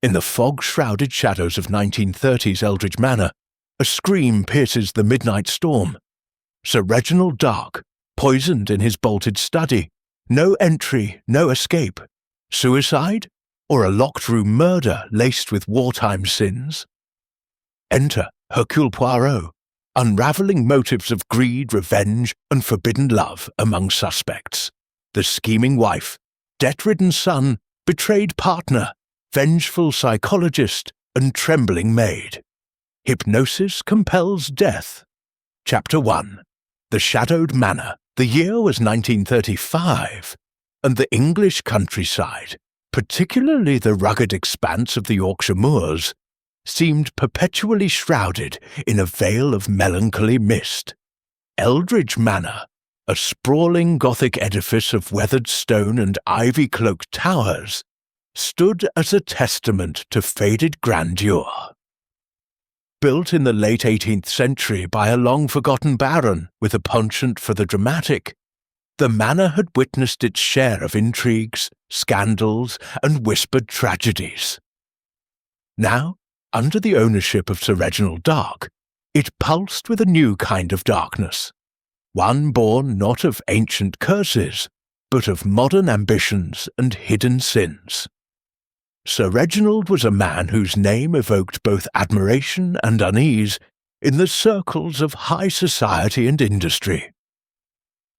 In the fog-shrouded shadows of 1930s Eldridge Manor, a scream pierces the midnight storm. Sir Reginald Dark, poisoned in his bolted study. No entry, no escape. Suicide? Or a locked-room murder laced with wartime sins? Enter Hercule Poirot, unravelling motives of greed, revenge, and forbidden love among suspects. The scheming wife, debt-ridden son, betrayed partner, vengeful psychologist, and trembling maid. Hypnosis compels death. Chapter 1. The Shadowed Manor. The year was 1935, and the English countryside, particularly the rugged expanse of the Yorkshire moors, seemed perpetually shrouded in a veil of melancholy mist. Eldridge Manor, a sprawling Gothic edifice of weathered stone and ivy-cloaked towers, stood as a testament to faded grandeur. Built in the late 18th century by a long-forgotten baron with a penchant for the dramatic, the manor had witnessed its share of intrigues, scandals, and whispered tragedies. Now, under the ownership of Sir Reginald Dark, it pulsed with a new kind of darkness, one born not of ancient curses, but of modern ambitions and hidden sins. Sir Reginald was a man whose name evoked both admiration and unease in the circles of high society and industry.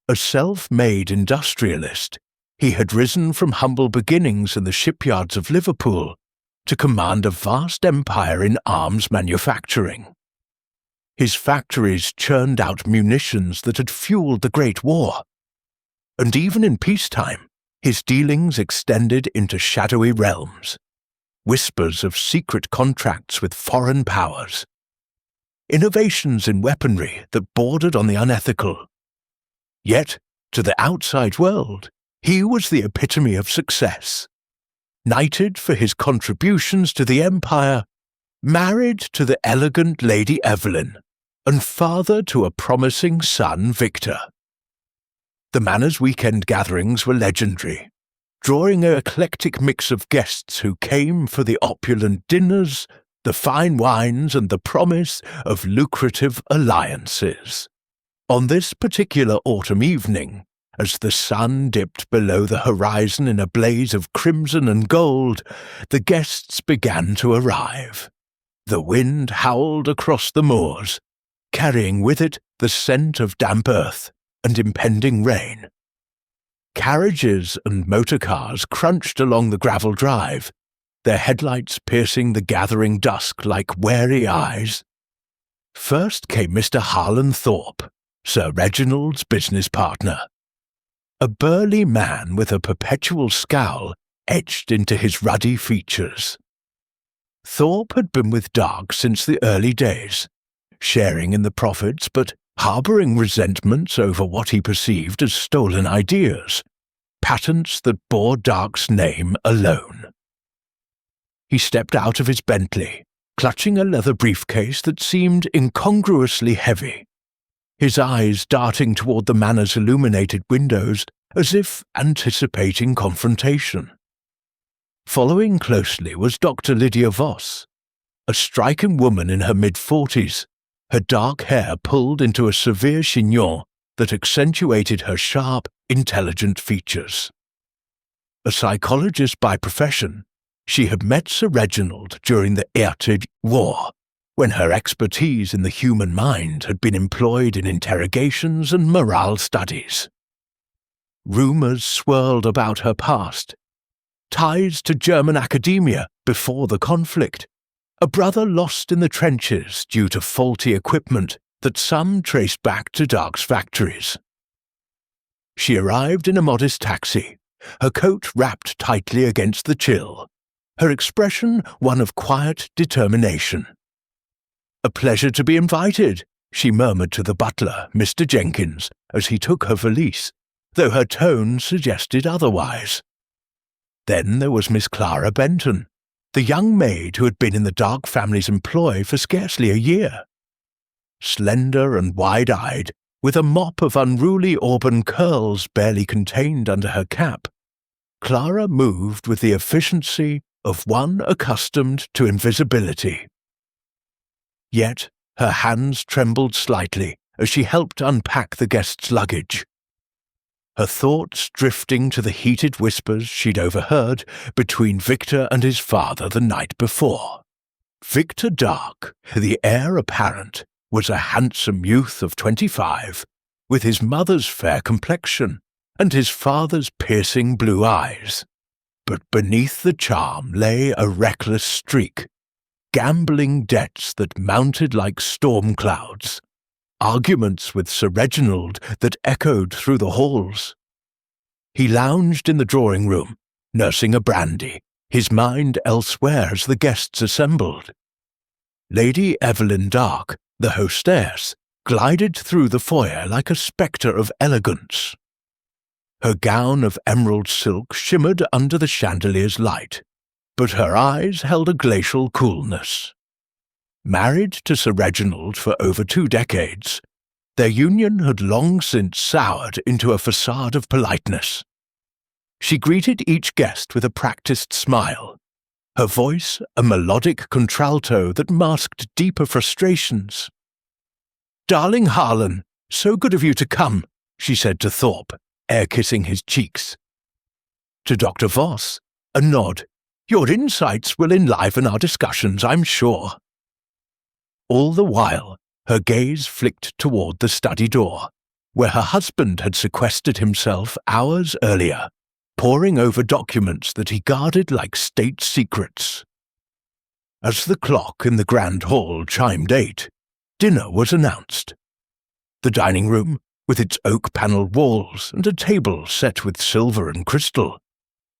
A self-made industrialist, he had risen from humble beginnings in the shipyards of Liverpool to command a vast empire in arms manufacturing. His factories churned out munitions that had fueled the Great War, and even in peacetime, his dealings extended into shadowy realms, whispers of secret contracts with foreign powers, innovations in weaponry that bordered on the unethical. Yet, to the outside world, he was the epitome of success. Knighted for his contributions to the empire, married to the elegant Lady Evelyn, and father to a promising son, Victor. The manor's weekend gatherings were legendary, drawing an eclectic mix of guests who came for the opulent dinners, the fine wines, and the promise of lucrative alliances. On this particular autumn evening, as the sun dipped below the horizon in a blaze of crimson and gold, the guests began to arrive. The wind howled across the moors, carrying with it the scent of damp earth and impending rain. Carriages and motor cars crunched along the gravel drive, their headlights piercing the gathering dusk like wary eyes. First came Mr. Harlan Thorpe, Sir Reginald's business partner. A burly man with a perpetual scowl etched into his ruddy features. Thorpe had been with Dark since the early days, sharing in the profits but harbouring resentments over what he perceived as stolen ideas, patents that bore Dark's name alone. He stepped out of his Bentley, clutching a leather briefcase that seemed incongruously heavy, his eyes darting toward the manor's illuminated windows as if anticipating confrontation. Following closely was Dr. Lydia Voss, a striking woman in her mid-40s, her dark hair pulled into a severe chignon that accentuated her sharp, intelligent features. A psychologist by profession, she had met Sir Reginald during the Erupts War, when her expertise in the human mind had been employed in interrogations and morale studies. Rumours swirled about her past, ties to German academia before the conflict, a brother lost in the trenches due to faulty equipment that some traced back to Dark's factories. She arrived in a modest taxi, her coat wrapped tightly against the chill, her expression one of quiet determination. "A pleasure to be invited," she murmured to the butler, Mr. Jenkins, as he took her valise, though her tone suggested otherwise. Then there was Miss Clara Benton, the young maid who had been in the Dark family's employ for scarcely a year. Slender and wide-eyed, with a mop of unruly auburn curls barely contained under her cap, Clara moved with the efficiency of one accustomed to invisibility. Yet her hands trembled slightly as she helped unpack the guest's luggage, her thoughts drifting to the heated whispers she'd overheard between Victor and his father the night before. Victor Dark, the heir apparent, was a handsome youth of 25, with his mother's fair complexion and his father's piercing blue eyes. But beneath the charm lay a reckless streak, gambling debts that mounted like storm clouds, arguments with Sir Reginald that echoed through the halls. He lounged in the drawing-room, nursing a brandy, his mind elsewhere as the guests assembled. Lady Evelyn Dark, the hostess, glided through the foyer like a spectre of elegance. Her gown of emerald silk shimmered under the chandelier's light, but her eyes held a glacial coolness. Married to Sir Reginald for over 2 decades, their union had long since soured into a facade of politeness. She greeted each guest with a practiced smile, her voice a melodic contralto that masked deeper frustrations. "Darling Harlan, so good of you to come," she said to Thorpe, air-kissing his cheeks. To Dr. Voss, a nod. "Your insights will enliven our discussions, I'm sure." All the while, her gaze flicked toward the study door, where her husband had sequestered himself hours earlier, poring over documents that he guarded like state secrets. As the clock in the grand hall chimed 8, dinner was announced. The dining room, with its oak-panelled walls and a table set with silver and crystal,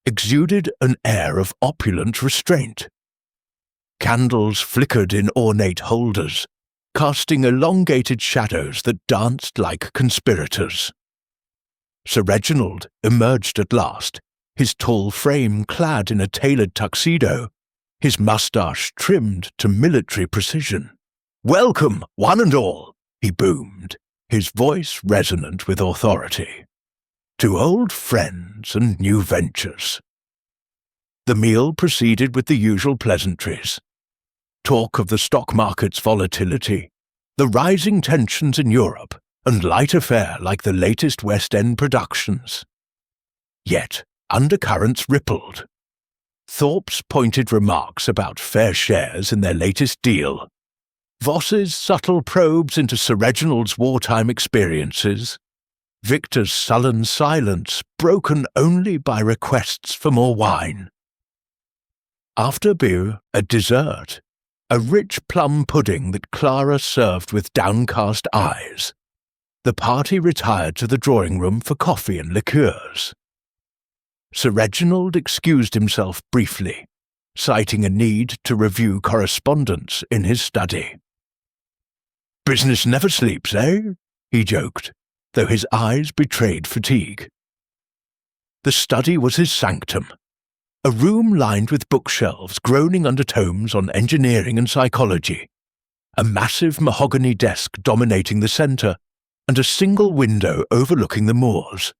exuded an air of opulent restraint. Candles flickered in ornate holders, casting elongated shadows that danced like conspirators. Sir Reginald emerged at last, his tall frame clad in a tailored tuxedo, his moustache trimmed to military precision. "Welcome, one and all," he boomed, his voice resonant with authority. "To old friends and new ventures." The meal proceeded with the usual pleasantries. Talk of the stock market's volatility, the rising tensions in Europe, and light fare like the latest West End productions. Yet undercurrents rippled. Thorpe's pointed remarks about fair shares in their latest deal, Voss's subtle probes into Sir Reginald's wartime experiences, Victor's sullen silence broken only by requests for more wine. After beer, a dessert, a rich plum pudding that Clara served with downcast eyes. The party retired to the drawing-room for coffee and liqueurs. Sir Reginald excused himself briefly, citing a need to review correspondence in his study. "Business never sleeps, eh?" he joked, though his eyes betrayed fatigue. The study was his sanctum, a room lined with bookshelves groaning under tomes on engineering and psychology, a massive mahogany desk dominating the centre, and a single window overlooking the moors.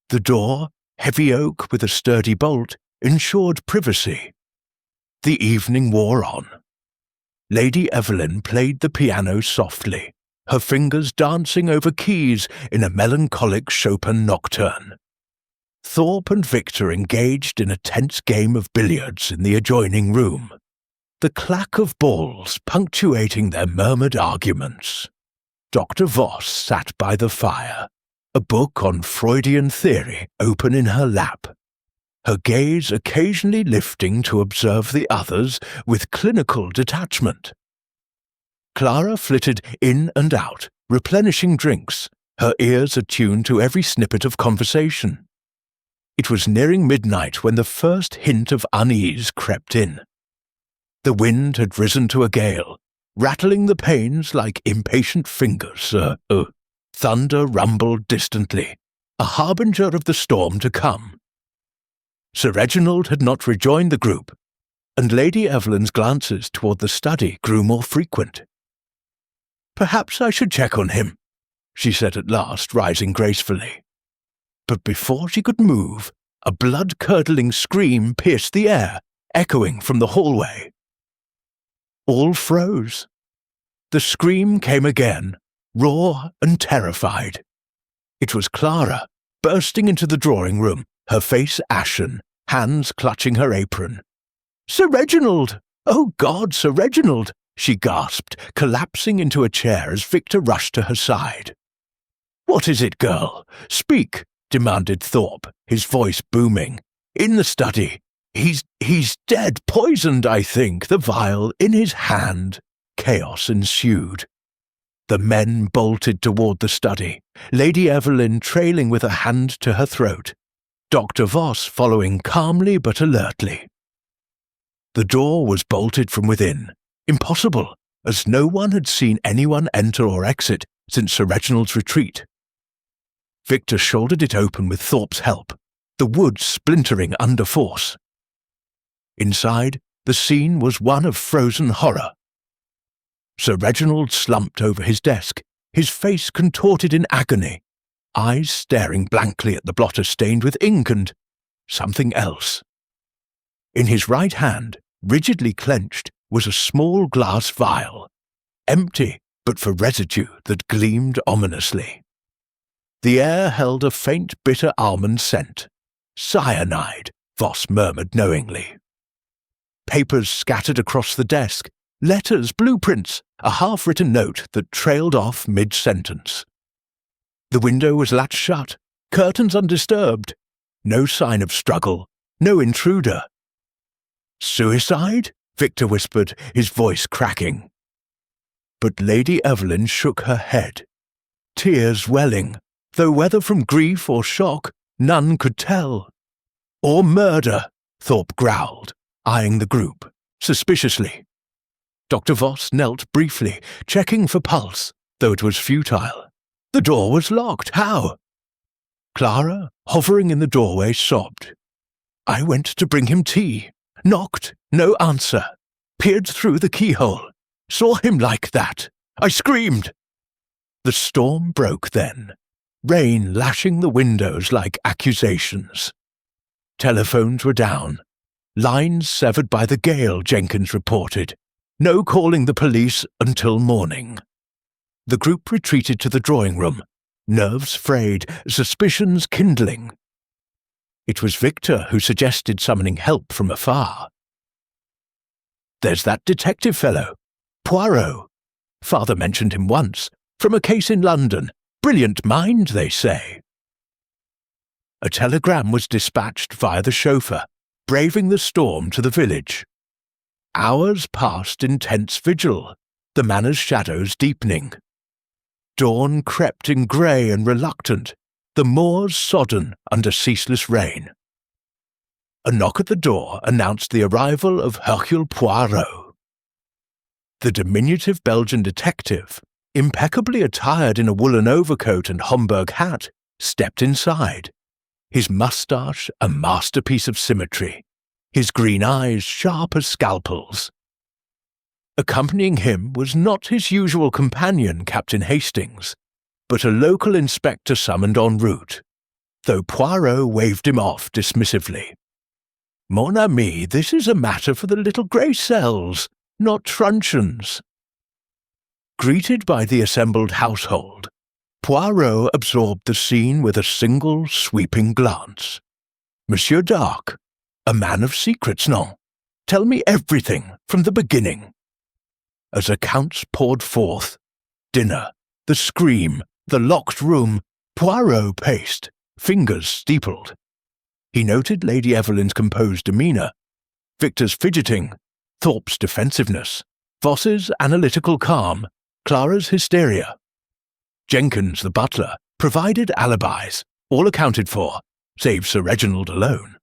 The door, heavy oak with a sturdy bolt, ensured privacy. The evening wore on. Lady Evelyn played the piano softly, her fingers dancing over keys in a melancholic Chopin nocturne. Thorpe and Victor engaged in a tense game of billiards in the adjoining room, the clack of balls punctuating their murmured arguments. Dr. Voss sat by the fire, a book on Freudian theory open in her lap, her gaze occasionally lifting to observe the others with clinical detachment. Clara flitted in and out, replenishing drinks, her ears attuned to every snippet of conversation. It was nearing midnight when the first hint of unease crept in. The wind had risen to a gale, rattling the panes like impatient fingers. Thunder rumbled distantly, a harbinger of the storm to come. Sir Reginald had not rejoined the group, and Lady Evelyn's glances toward the study grew more frequent. "Perhaps I should check on him," she said at last, rising gracefully. But before she could move, a blood-curdling scream pierced the air, echoing from the hallway. All froze. The scream came again, raw and terrified. It was Clara, bursting into the drawing-room, her face ashen, hands clutching her apron. "Sir Reginald! Oh God, Sir Reginald!" she gasped, collapsing into a chair as Victor rushed to her side. "What is it, girl? Speak!" demanded Thorpe, his voice booming. "In the study. He's dead, poisoned, I think, the vial in his hand." Chaos ensued. The men bolted toward the study, Lady Evelyn trailing with a hand to her throat, Dr. Voss following calmly but alertly. The door was bolted from within. Impossible, as no one had seen anyone enter or exit since Sir Reginald's retreat. Victor shouldered it open with Thorpe's help, the wood splintering under force. Inside, the scene was one of frozen horror. Sir Reginald slumped over his desk, his face contorted in agony, eyes staring blankly at the blotter stained with ink and something else. In his right hand, rigidly clenched, was a small glass vial, empty but for residue that gleamed ominously. The air held a faint bitter almond scent. "Cyanide," Voss murmured knowingly. Papers scattered across the desk, letters, blueprints, a half-written note that trailed off mid-sentence. The window was latched shut, curtains undisturbed. No sign of struggle, no intruder. "Suicide?" Victor whispered, his voice cracking. But Lady Evelyn shook her head, tears welling, though whether from grief or shock, none could tell. "Or murder," Thorpe growled, eyeing the group, suspiciously. Dr. Voss knelt briefly, checking for pulse, though it was futile. The door was locked. How? Clara, hovering in the doorway, sobbed. "I went to bring him tea. Knocked, no answer. Peered through the keyhole. Saw him like that. I screamed." The storm broke then, rain lashing the windows like accusations. Telephones were down. Lines severed by the gale, Jenkins reported. No calling the police until morning. The group retreated to the drawing room, nerves frayed, suspicions kindling. It was Victor who suggested summoning help from afar. "There's that detective fellow, Poirot. Father mentioned him once, from a case in London. Brilliant mind, they say." A telegram was dispatched via the chauffeur, braving the storm to the village. Hours passed in tense vigil, the manor's shadows deepening. Dawn crept in grey and reluctant, the moors sodden under ceaseless rain. A knock at the door announced the arrival of Hercule Poirot. The diminutive Belgian detective, impeccably attired in a woolen overcoat and Homburg hat, stepped inside, his moustache a masterpiece of symmetry, his green eyes sharp as scalpels. Accompanying him was not his usual companion, Captain Hastings, but a local inspector summoned en route, though Poirot waved him off dismissively. "Mon ami, this is a matter for the little grey cells, not truncheons." Greeted by the assembled household, Poirot absorbed the scene with a single sweeping glance. "Monsieur Dark, a man of secrets, non? Tell me everything from the beginning." As accounts poured forth, dinner, the scream, the locked room, Poirot paced, fingers steepled. He noted Lady Evelyn's composed demeanour, Victor's fidgeting, Thorpe's defensiveness, Voss's analytical calm, Clara's hysteria. Jenkins, the butler, provided alibis, all accounted for, save Sir Reginald alone.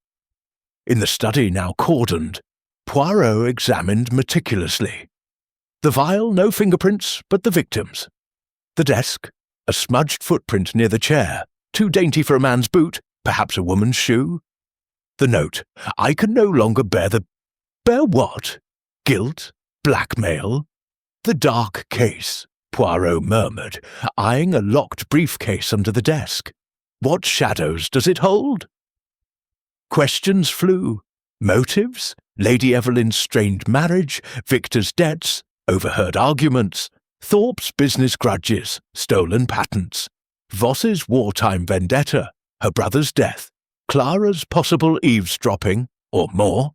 In the study now cordoned, Poirot examined meticulously. The vial, no fingerprints, but the victim's. The desk, a smudged footprint near the chair, too dainty for a man's boot, perhaps a woman's shoe. The note, "I can no longer bear the—" "Bear what? Guilt? Blackmail?" "The dark case," Poirot murmured, eyeing a locked briefcase under the desk. "What shadows does it hold?" Questions flew. Motives? Lady Evelyn's strained marriage, Victor's debts, overheard arguments, Thorpe's business grudges, stolen patents, Voss's wartime vendetta, her brother's death, Clara's possible eavesdropping, or more.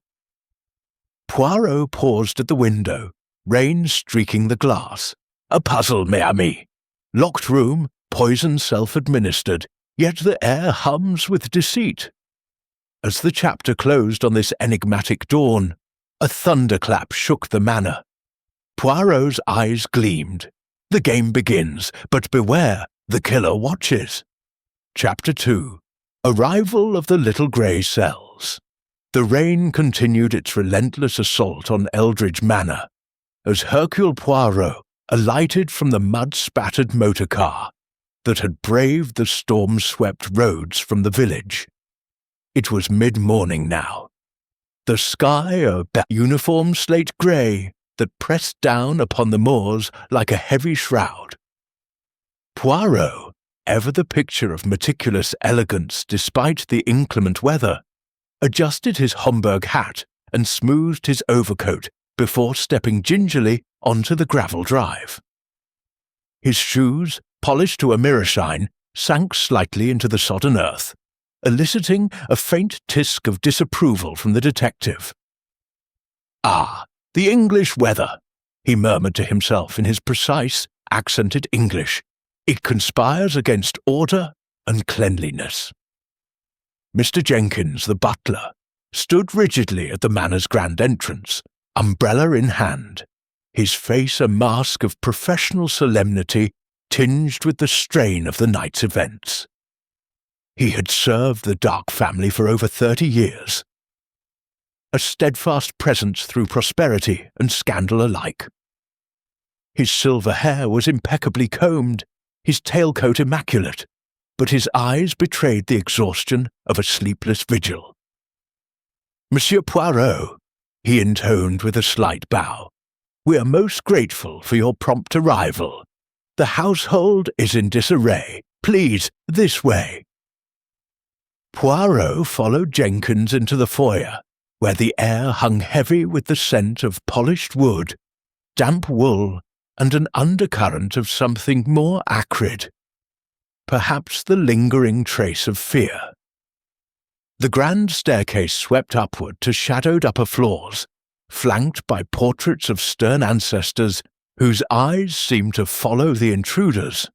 Poirot paused at the window, rain streaking the glass. A puzzle, mes amis. Locked room, poison self-administered, yet the air hums with deceit. As the chapter closed on this enigmatic dawn, a thunderclap shook the manor. Poirot's eyes gleamed. The game begins, but beware, the killer watches. Chapter 2. Arrival of the Little Grey Cells. The rain continued its relentless assault on Eldridge Manor, as Hercule Poirot alighted from the mud-spattered motor car that had braved the storm-swept roads from the village. It was mid-morning now. The sky a uniform slate grey that pressed down upon the moors like a heavy shroud. Poirot, ever the picture of meticulous elegance despite the inclement weather, adjusted his Homburg hat and smoothed his overcoat before stepping gingerly onto the gravel drive. His shoes, polished to a mirror shine, sank slightly into the sodden earth, eliciting a faint tisk of disapproval from the detective. "Ah, the English weather," he murmured to himself in his precise, accented English. "It conspires against order and cleanliness." Mr. Jenkins, the butler, stood rigidly at the manor's grand entrance, umbrella in hand, his face a mask of professional solemnity tinged with the strain of the night's events. He had served the Dark family for over 30 years. A steadfast presence through prosperity and scandal alike. His silver hair was impeccably combed, his tailcoat immaculate, but his eyes betrayed the exhaustion of a sleepless vigil. "Monsieur Poirot," he intoned with a slight bow, "we are most grateful for your prompt arrival. The household is in disarray. Please, this way." Poirot followed Jenkins into the foyer, where the air hung heavy with the scent of polished wood, damp wool, and an undercurrent of something more acrid. Perhaps the lingering trace of fear. The grand staircase swept upward to shadowed upper floors, flanked by portraits of stern ancestors whose eyes seemed to follow the intruders.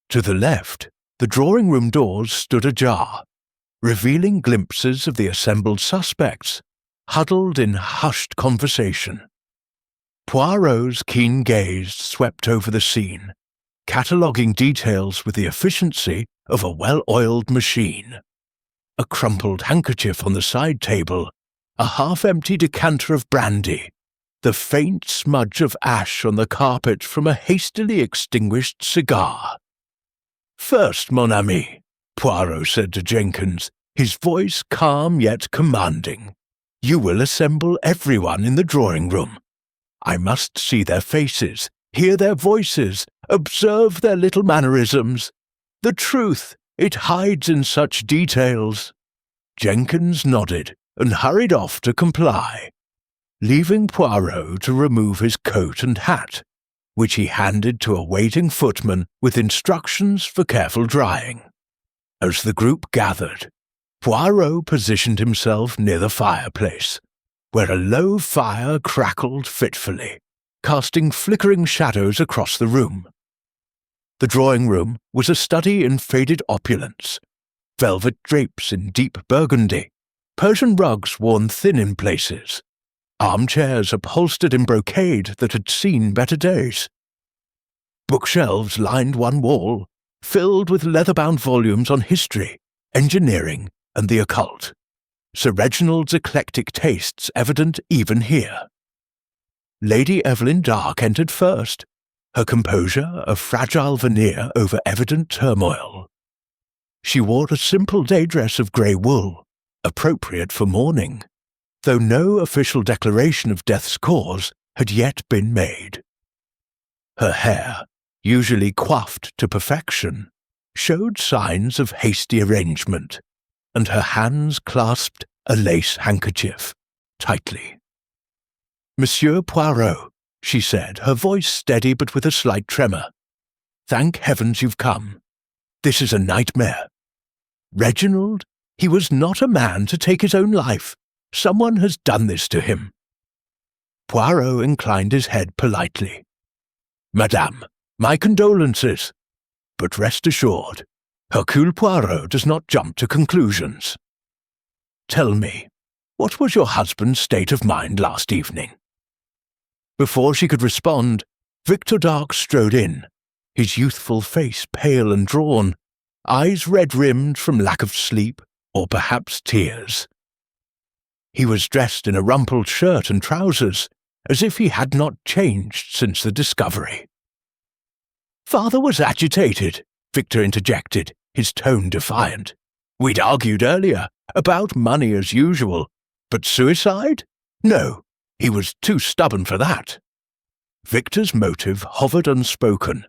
To the left, the drawing-room doors stood ajar, revealing glimpses of the assembled suspects, huddled in hushed conversation. Poirot's keen gaze swept over the scene, cataloguing details with the efficiency of a well-oiled machine. A crumpled handkerchief on the side table, a half-empty decanter of brandy, the faint smudge of ash on the carpet from a hastily extinguished cigar. "First, mon ami," Poirot said to Jenkins, his voice calm yet commanding, "you will assemble everyone in the drawing-room. I must see their faces, hear their voices, observe their little mannerisms. The truth, it hides in such details." Jenkins nodded and hurried off to comply, leaving Poirot to remove his coat and hat, which he handed to a waiting footman with instructions for careful drying. As the group gathered, Poirot positioned himself near the fireplace, where a low fire crackled fitfully, casting flickering shadows across the room. The drawing-room was a study in faded opulence, velvet drapes in deep burgundy, Persian rugs worn thin in places, armchairs upholstered in brocade that had seen better days. Bookshelves lined one wall, filled with leather-bound volumes on history, engineering, and the occult. Sir Reginald's eclectic tastes evident even here. Lady Evelyn Dark entered first, her composure a fragile veneer over evident turmoil. She wore a simple day dress of grey wool, appropriate for mourning, though no official declaration of death's cause had yet been made. Her hair, usually coiffed to perfection, showed signs of hasty arrangement, and her hands clasped a lace handkerchief, tightly. "Monsieur Poirot," she said, her voice steady but with a slight tremor. "Thank heavens you've come. This is a nightmare. Reginald, he was not a man to take his own life. Someone has done this to him." Poirot inclined his head politely. "Madame, my condolences. But rest assured, Hercule Poirot does not jump to conclusions. Tell me, what was your husband's state of mind last evening?" Before she could respond, Victor Dark strode in, his youthful face pale and drawn, eyes red-rimmed from lack of sleep or perhaps tears. He was dressed in a rumpled shirt and trousers, as if he had not changed since the discovery. "Father was agitated," Victor interjected, his tone defiant. "We'd argued earlier, about money as usual, but suicide? No, he was too stubborn for that." Victor's motive hovered unspoken.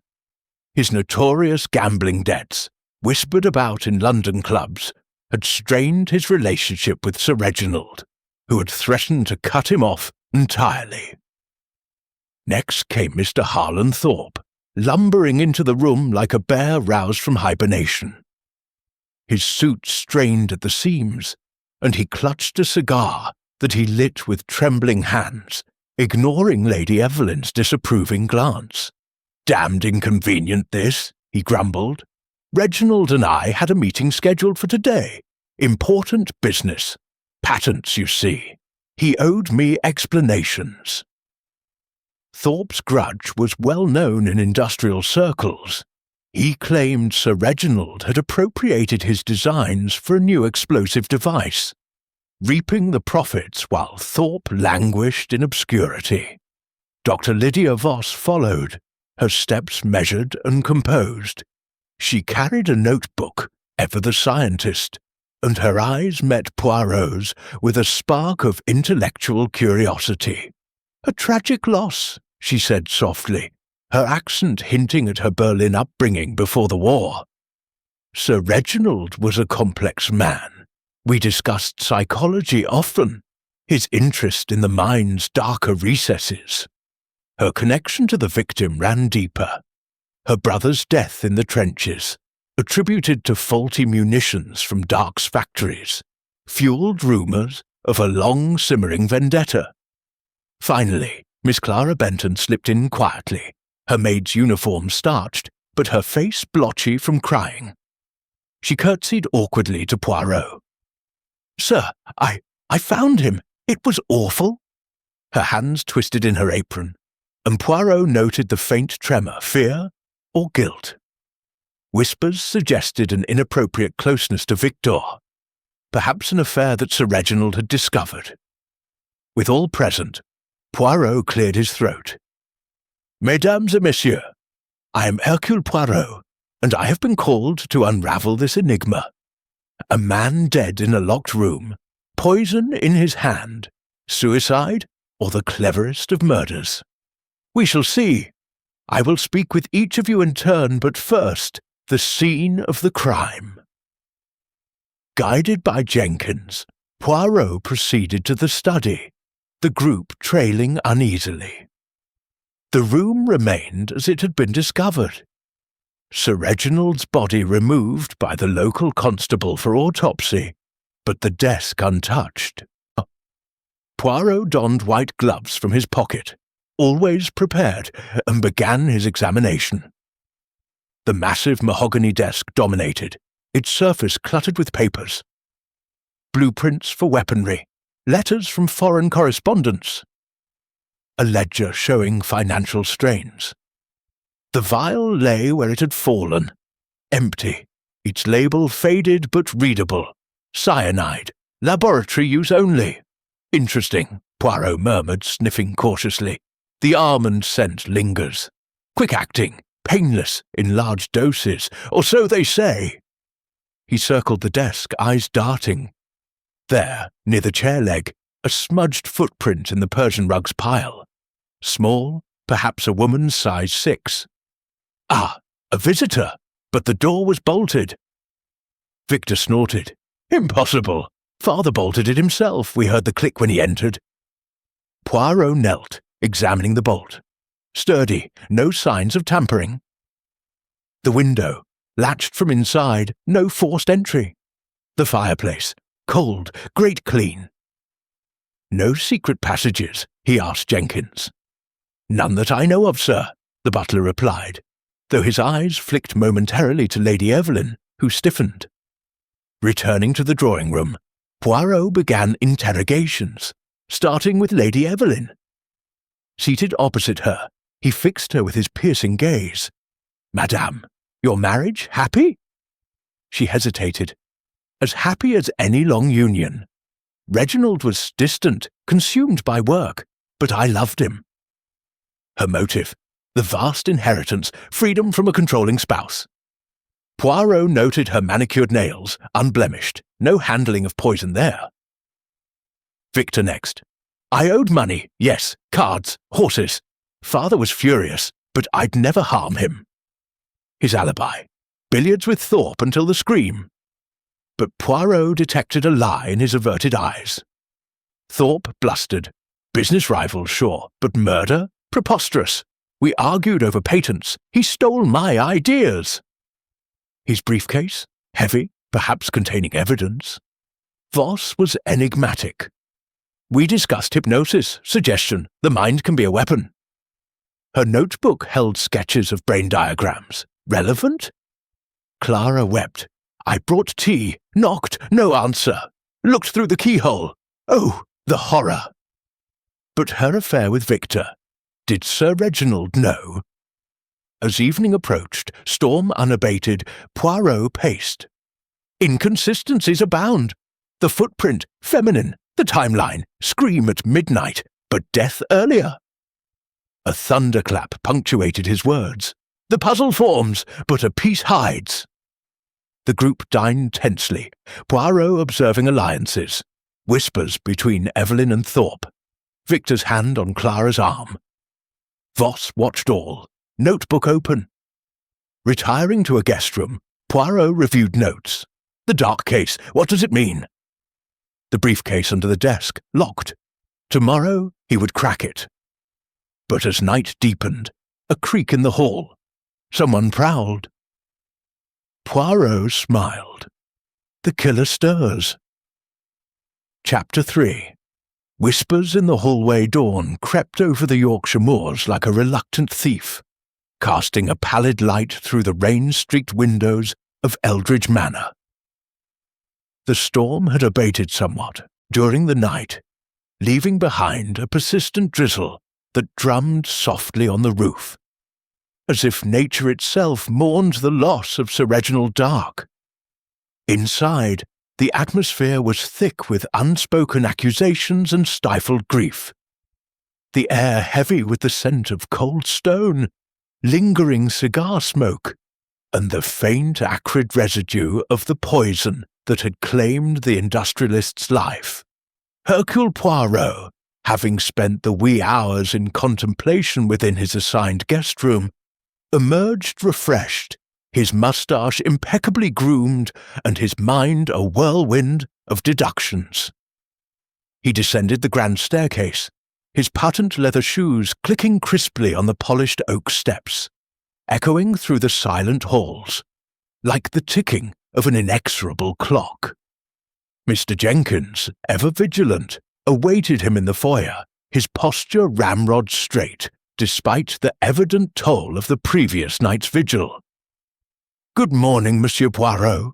His notorious gambling debts, whispered about in London clubs, had strained his relationship with Sir Reginald, who had threatened to cut him off entirely. Next came Mr. Harlan Thorpe, lumbering into the room like a bear roused from hibernation. His suit strained at the seams, and he clutched a cigar that he lit with trembling hands, ignoring Lady Evelyn's disapproving glance. "Damned inconvenient, this," he grumbled. "Reginald and I had a meeting scheduled for today. Important business. Patents, you see. He owed me explanations." Thorpe's grudge was well known in industrial circles. He claimed Sir Reginald had appropriated his designs for a new explosive device, reaping the profits while Thorpe languished in obscurity. Dr. Lydia Voss followed, her steps measured and composed. She carried a notebook, ever the scientist, and her eyes met Poirot's with a spark of intellectual curiosity. "A tragic loss," she said softly, her accent hinting at her Berlin upbringing before the war. "Sir Reginald was a complex man. We discussed psychology often, his interest in the mind's darker recesses. Her connection to the victim ran deeper. Her brother's death in the trenches, attributed to faulty munitions from Dark's factories, fueled rumours of a long-simmering vendetta. Finally, Miss Clara Benton slipped in quietly, her maid's uniform starched, but her face blotchy from crying. She curtsied awkwardly to Poirot. "Sir, I found him. It was awful." Her hands twisted in her apron, and Poirot noted the faint tremor, fear or guilt. Whispers suggested an inappropriate closeness to Victor, perhaps an affair that Sir Reginald had discovered. With all present, Poirot cleared his throat. "Mesdames et messieurs, I am Hercule Poirot, and I have been called to unravel this enigma. A man dead in a locked room, poison in his hand, suicide, or the cleverest of murders. We shall see. I will speak with each of you in turn, but first, the scene of the crime." Guided by Jenkins, Poirot proceeded to the study, the group trailing uneasily. The room remained as it had been discovered. Sir Reginald's body removed by the local constable for autopsy, but the desk untouched. Poirot donned white gloves from his pocket, always prepared, and began his examination. The massive mahogany desk dominated, its surface cluttered with papers. Blueprints for weaponry, letters from foreign correspondents. A ledger showing financial strains. The vial lay where it had fallen, empty, its label faded but readable. Cyanide, laboratory use only. Interesting, Poirot murmured, sniffing cautiously. The almond scent lingers. Quick-acting, painless in large doses, or so they say. He circled the desk, eyes darting. There, near the chair leg, a smudged footprint in the Persian rug's pile. Small, perhaps a woman's size 6. Ah, a visitor, but the door was bolted. Victor snorted. Impossible. Father bolted it himself. We heard the click when he entered." Poirot knelt, examining the bolt. Sturdy, no signs of tampering. The window, latched from inside, no forced entry. The fireplace, cold, grate clean. "No secret passages?" he asked Jenkins. "None that I know of, sir," the butler replied, though his eyes flicked momentarily to Lady Evelyn, who stiffened. Returning to the drawing-room, Poirot began interrogations, starting with Lady Evelyn. Seated opposite her, he fixed her with his piercing gaze. "Madame, your marriage happy?" She hesitated. "As happy as any long union. Reginald was distant, consumed by work, but I loved him." Her motive, the vast inheritance, freedom from a controlling spouse. Poirot noted her manicured nails, unblemished, no handling of poison there. Victor next. "I owed money, yes, cards, horses. Father was furious, but I'd never harm him." His alibi. Billiards with Thorpe until the scream. But Poirot detected a lie in his averted eyes. Thorpe blustered. "Business rivals, sure, but murder? Preposterous. We argued over patents. He stole my ideas." His briefcase? Heavy, perhaps containing evidence. Voss was enigmatic. "We discussed hypnosis, suggestion, the mind can be a weapon." Her notebook held sketches of brain diagrams. Relevant? Clara wept. "I brought tea, knocked, no answer. Looked through the keyhole. Oh, the horror." But her affair with Victor, did Sir Reginald know? As evening approached, storm unabated, Poirot paced. Inconsistencies abound. The footprint, feminine. The timeline, scream at midnight, but death earlier. A thunderclap punctuated his words. The puzzle forms, but a piece hides. The group dined tensely, Poirot observing alliances, whispers between Evelyn and Thorpe, Victor's hand on Clara's arm. Voss watched all, notebook open. Retiring to a guest room, Poirot reviewed notes. The dark case, what does it mean? The briefcase under the desk, locked. Tomorrow he would crack it. But as night deepened, a creak in the hall. Someone prowled. Poirot smiled. The killer stirs. Chapter 3. Whispers in the hallway dawn crept over the Yorkshire moors like a reluctant thief, casting a pallid light through the rain-streaked windows of Eldridge Manor. The storm had abated somewhat during the night, leaving behind a persistent drizzle that drummed softly on the roof, as if nature itself mourned the loss of Sir Reginald Dark. Inside, the atmosphere was thick with unspoken accusations and stifled grief, the air heavy with the scent of cold stone, lingering cigar smoke, and the faint acrid residue of the poison that had claimed the industrialist's life. Hercule Poirot, having spent the wee hours in contemplation within his assigned guest room, emerged refreshed, his moustache impeccably groomed and his mind a whirlwind of deductions. He descended the grand staircase, his patent leather shoes clicking crisply on the polished oak steps, echoing through the silent halls, like the ticking of an inexorable clock. Mr. Jenkins, ever vigilant, awaited him in the foyer, his posture ramrod straight, despite the evident toll of the previous night's vigil. "Good morning, Monsieur Poirot,"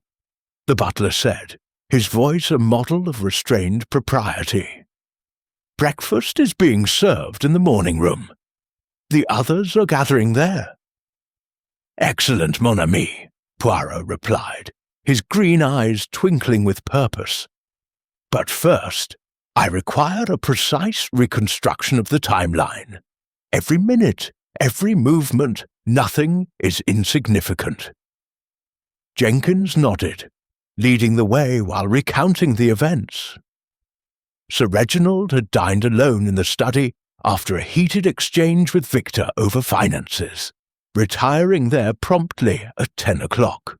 the butler said, his voice a model of restrained propriety. "Breakfast is being served in the morning room. The others are gathering there." "Excellent, mon ami," Poirot replied, his green eyes twinkling with purpose. "But first, I require a precise reconstruction of the timeline. Every minute, every movement, nothing is insignificant." Jenkins nodded, leading the way while recounting the events. Sir Reginald had dined alone in the study after a heated exchange with Victor over finances, retiring there promptly at 10 o'clock.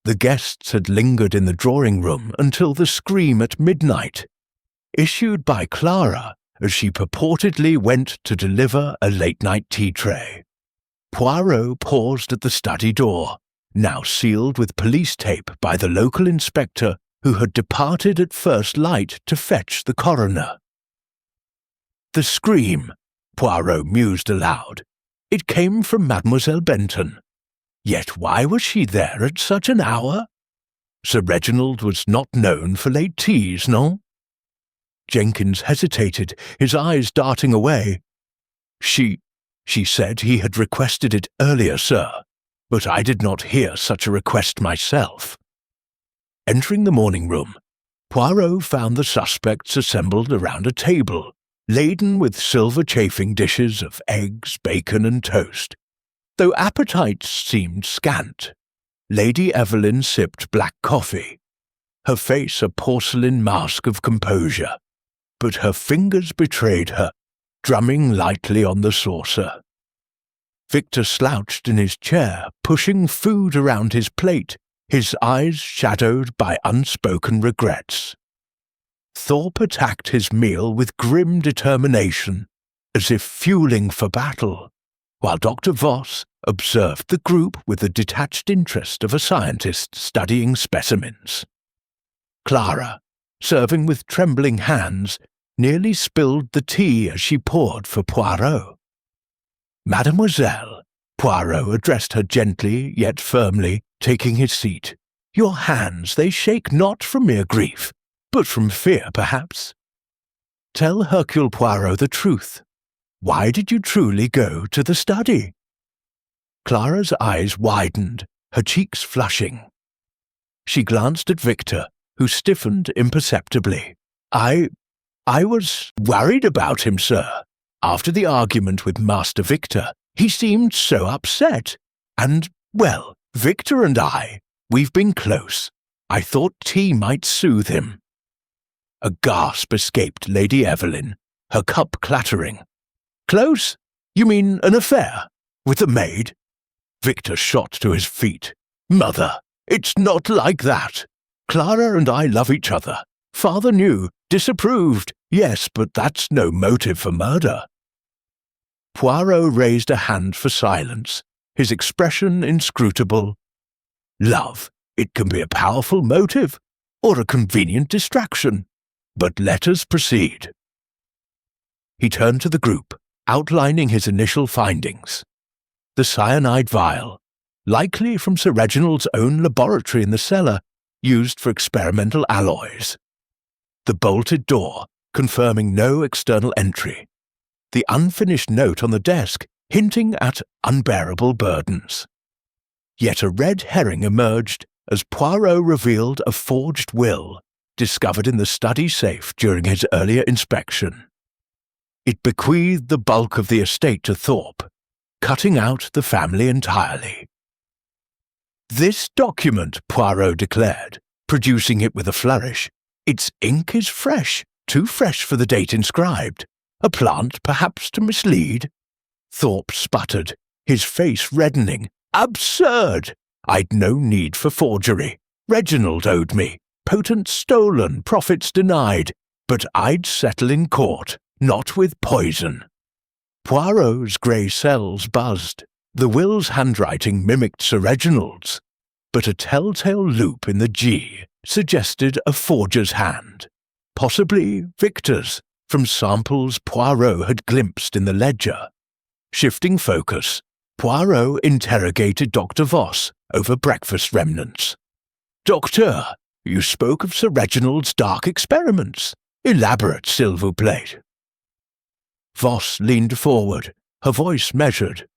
The guests had lingered in the drawing-room until the scream at midnight, issued by Clara as she purportedly went to deliver a late-night tea tray. Poirot paused at the study door, now sealed with police tape by the local inspector who had departed at first light to fetch the coroner. The scream, Poirot mused aloud. It came from Mademoiselle Benton. Yet why was she there at such an hour? Sir Reginald was not known for late teas, no? Jenkins hesitated, his eyes darting away. She said he had requested it earlier, sir, but I did not hear such a request myself. Entering the morning room, Poirot found the suspects assembled around a table, laden with silver chafing dishes of eggs, bacon, and toast. Though appetites seemed scant, Lady Evelyn sipped black coffee, her face a porcelain mask of composure, but her fingers betrayed her, drumming lightly on the saucer. Victor slouched in his chair, pushing food around his plate, his eyes shadowed by unspoken regrets. Thorpe attacked his meal with grim determination, as if fueling for battle, while Dr. Voss observed the group with the detached interest of a scientist studying specimens. Clara, serving with trembling hands, nearly spilled the tea as she poured for Poirot. "Mademoiselle," Poirot addressed her gently yet firmly, taking his seat, "your hands, they shake not from mere grief, but from fear, perhaps. Tell Hercule Poirot the truth. Why did you truly go to the study?" Clara's eyes widened, her cheeks flushing. She glanced at Victor, who stiffened imperceptibly. I was worried about him, sir. After the argument with Master Victor, he seemed so upset. And, well, Victor and we've been close. I thought tea might soothe him." A gasp escaped Lady Evelyn, her cup clattering. "Close? You mean an affair? With the maid?" Victor shot to his feet. "Mother, it's not like that. Clara and I love each other. Father knew, disapproved, yes, but that's no motive for murder." Poirot raised a hand for silence, his expression inscrutable. "Love, it can be a powerful motive, or a convenient distraction. But let us proceed." He turned to the group, outlining his initial findings. The cyanide vial, likely from Sir Reginald's own laboratory in the cellar, used for experimental alloys. The bolted door, confirming no external entry. The unfinished note on the desk, hinting at unbearable burdens. Yet a red herring emerged as Poirot revealed a forged will, discovered in the study safe during his earlier inspection. It bequeathed the bulk of the estate to Thorpe, cutting out the family entirely. "This document," Poirot declared, producing it with a flourish, "its ink is fresh, too fresh for the date inscribed. A plant, perhaps, to mislead?" Thorpe sputtered, his face reddening. "Absurd! I'd no need for forgery. Reginald owed me. Potent stolen, profits denied. But I'd settle in court, not with poison." Poirot's grey cells buzzed. The will's handwriting mimicked Sir Reginald's, but a telltale loop in the G suggested a forger's hand, possibly Victor's, from samples Poirot had glimpsed in the ledger. Shifting focus, Poirot interrogated Dr. Voss over breakfast remnants. "Doctor, you spoke of Sir Reginald's dark experiments. Elaborate, s'il vous plaît." Voss leaned forward, her voice measured.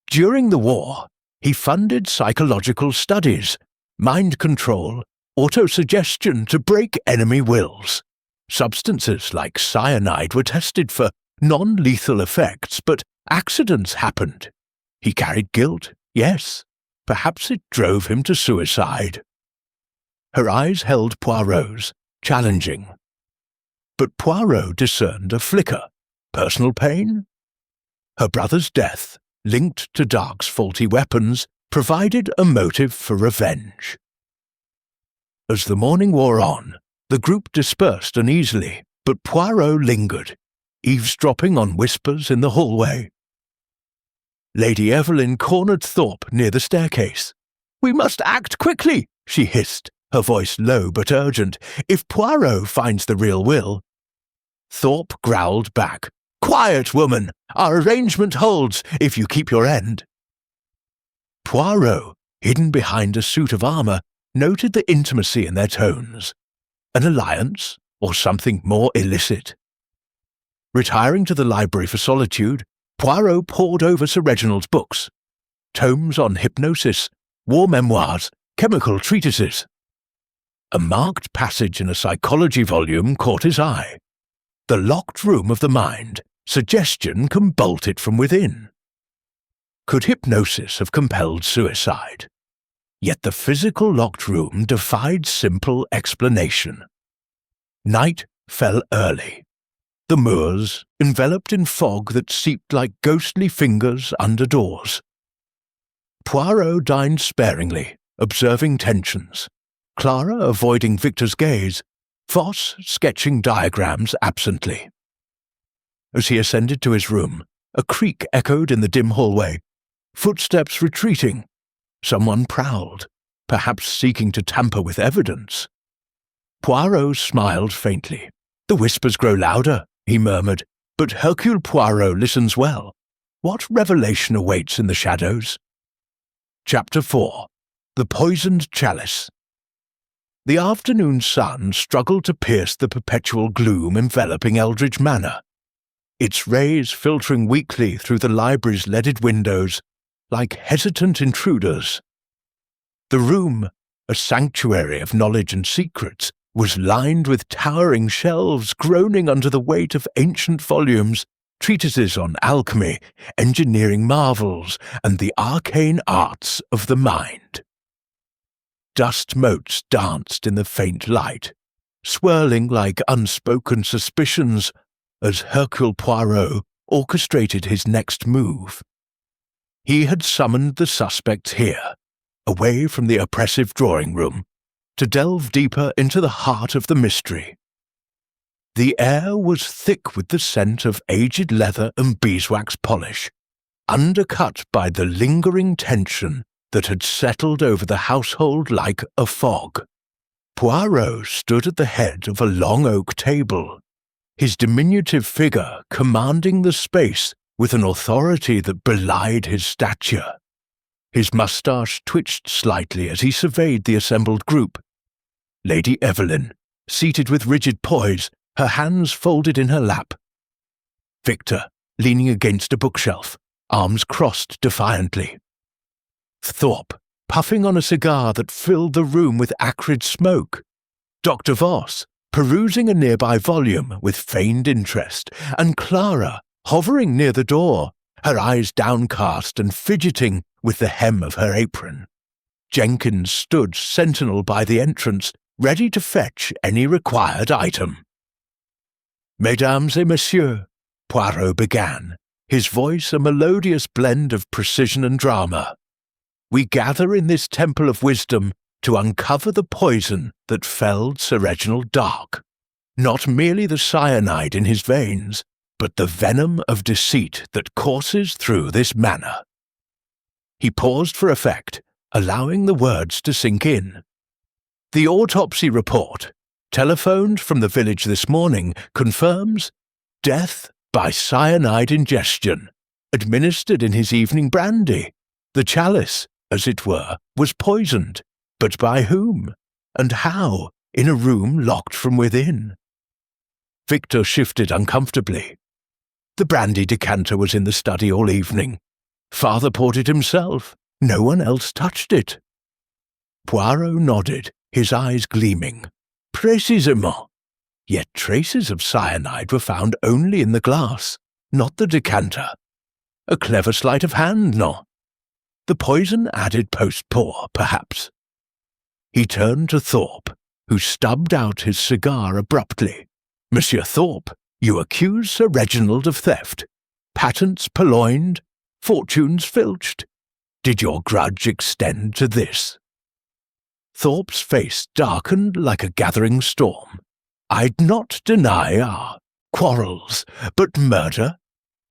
"During the war, he funded psychological studies, mind control, autosuggestion to break enemy wills. Substances like cyanide were tested for non-lethal effects, but accidents happened. He carried guilt, yes. Perhaps it drove him to suicide." Her eyes held Poirot's, challenging. But Poirot discerned a flicker. Personal pain? Her brother's death, linked to Dark's faulty weapons, provided a motive for revenge. As the morning wore on, the group dispersed uneasily, but Poirot lingered, eavesdropping on whispers in the hallway. Lady Evelyn cornered Thorpe near the staircase. "We must act quickly," she hissed, her voice low but urgent, "if Poirot finds the real will." Thorpe growled back, "Quiet, woman! Our arrangement holds, if you keep your end." Poirot, hidden behind a suit of armour, noted the intimacy in their tones. An alliance, or something more illicit? Retiring to the library for solitude, Poirot pored over Sir Reginald's books. Tomes on hypnosis, war memoirs, chemical treatises. A marked passage in a psychology volume caught his eye. The locked room of the mind, suggestion can bolt it from within. Could hypnosis have compelled suicide? Yet the physical locked room defied simple explanation. Night fell early. The moors, enveloped in fog that seeped like ghostly fingers under doors. Poirot dined sparingly, observing tensions, Clara avoiding Victor's gaze, Voss sketching diagrams absently. As he ascended to his room, a creak echoed in the dim hallway, footsteps retreating. Someone prowled, perhaps seeking to tamper with evidence. Poirot smiled faintly. "The whispers grow louder," he murmured, "but Hercule Poirot listens well. What revelation awaits in the shadows?" Chapter 4. The Poisoned Chalice. The afternoon sun struggled to pierce the perpetual gloom enveloping Eldridge Manor, its rays filtering weakly through the library's leaded windows like hesitant intruders. The room, a sanctuary of knowledge and secrets, was lined with towering shelves groaning under the weight of ancient volumes, treatises on alchemy, engineering marvels, and the arcane arts of the mind. Dust motes danced in the faint light, swirling like unspoken suspicions as Hercule Poirot orchestrated his next move. He had summoned the suspects here, away from the oppressive drawing room, to delve deeper into the heart of the mystery. The air was thick with the scent of aged leather and beeswax polish, undercut by the lingering tension that had settled over the household like a fog. Poirot stood at the head of a long oak table, his diminutive figure commanding the space with an authority that belied his stature. His moustache twitched slightly as he surveyed the assembled group. Lady Evelyn, seated with rigid poise, her hands folded in her lap. Victor, leaning against a bookshelf, arms crossed defiantly. Thorpe, puffing on a cigar that filled the room with acrid smoke. Dr. Voss, perusing a nearby volume with feigned interest, and Clara, hovering near the door, her eyes downcast and fidgeting with the hem of her apron. Jenkins stood sentinel by the entrance, ready to fetch any required item. "Mesdames et messieurs," Poirot began, his voice a melodious blend of precision and drama. "We gather in this temple of wisdom to uncover the poison that felled Sir Reginald Dark. Not merely the cyanide in his veins, but the venom of deceit that courses through this manor." He paused for effect, allowing the words to sink in. "The autopsy report, telephoned from the village this morning, confirms death by cyanide ingestion, administered in his evening brandy. The chalice, as it were, was poisoned, but by whom, and how, in a room locked from within?" Victor shifted uncomfortably. "The brandy decanter was in the study all evening. Father poured it himself. No one else touched it." Poirot nodded, his eyes gleaming. "Précisément. Yet traces of cyanide were found only in the glass, not the decanter. A clever sleight of hand, no? The poison added post-pour, perhaps." He turned to Thorpe, who stubbed out his cigar abruptly. "Monsieur Thorpe, you accuse Sir Reginald of theft. Patents purloined, fortunes filched. Did your grudge extend to this?" Thorpe's face darkened like a gathering storm. "I'd not deny our quarrels, but murder?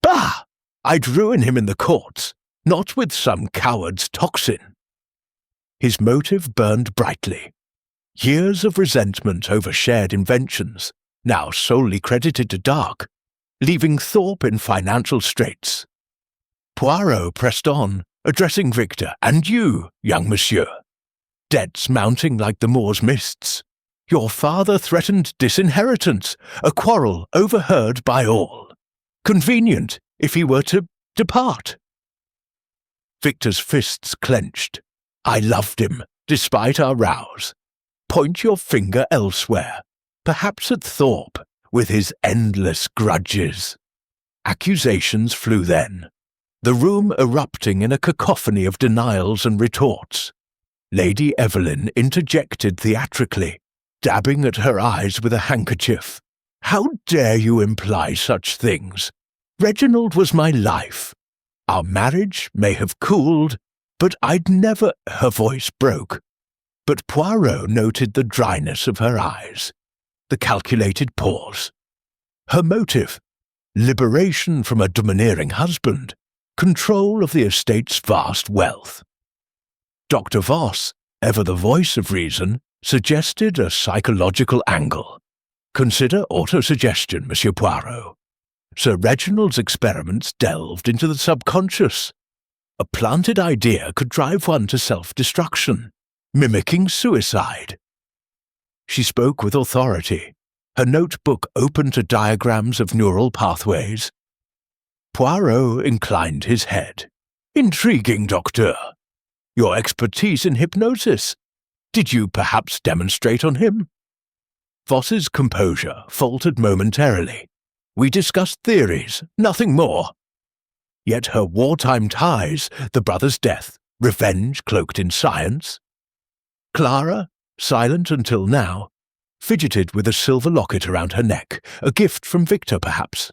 Bah! I'd ruin him in the courts, not with some coward's toxin." His motive burned brightly. Years of resentment over shared inventions, now solely credited to Dark, leaving Thorpe in financial straits. Poirot pressed on, addressing Victor and you, young monsieur. Debts mounting like the moor's mists. Your father threatened disinheritance, a quarrel overheard by all. Convenient if he were to depart. Victor's fists clenched. "I loved him, despite our rows. Point your finger elsewhere, perhaps at Thorpe, with his endless grudges." Accusations flew then, the room erupting in a cacophony of denials and retorts. Lady Evelyn interjected theatrically, dabbing at her eyes with a handkerchief. "How dare you imply such things? Reginald was my life. Our marriage may have cooled, but I'd never—" Her voice broke, but Poirot noted the dryness of her eyes, the calculated pause. Her motive: liberation from a domineering husband, control of the estate's vast wealth. Dr. Voss, ever the voice of reason, suggested a psychological angle. "Consider autosuggestion, Monsieur Poirot. Sir Reginald's experiments delved into the subconscious. A planted idea could drive one to self-destruction, mimicking suicide." She spoke with authority, her notebook open to diagrams of neural pathways. Poirot inclined his head. "Intriguing, Docteur. Your expertise in hypnosis. Did you perhaps demonstrate on him?" Voss's composure faltered momentarily. "We discussed theories, nothing more." Yet her wartime ties, the brother's death, revenge cloaked in science. Clara, silent until now, fidgeted with a silver locket around her neck, a gift from Victor perhaps.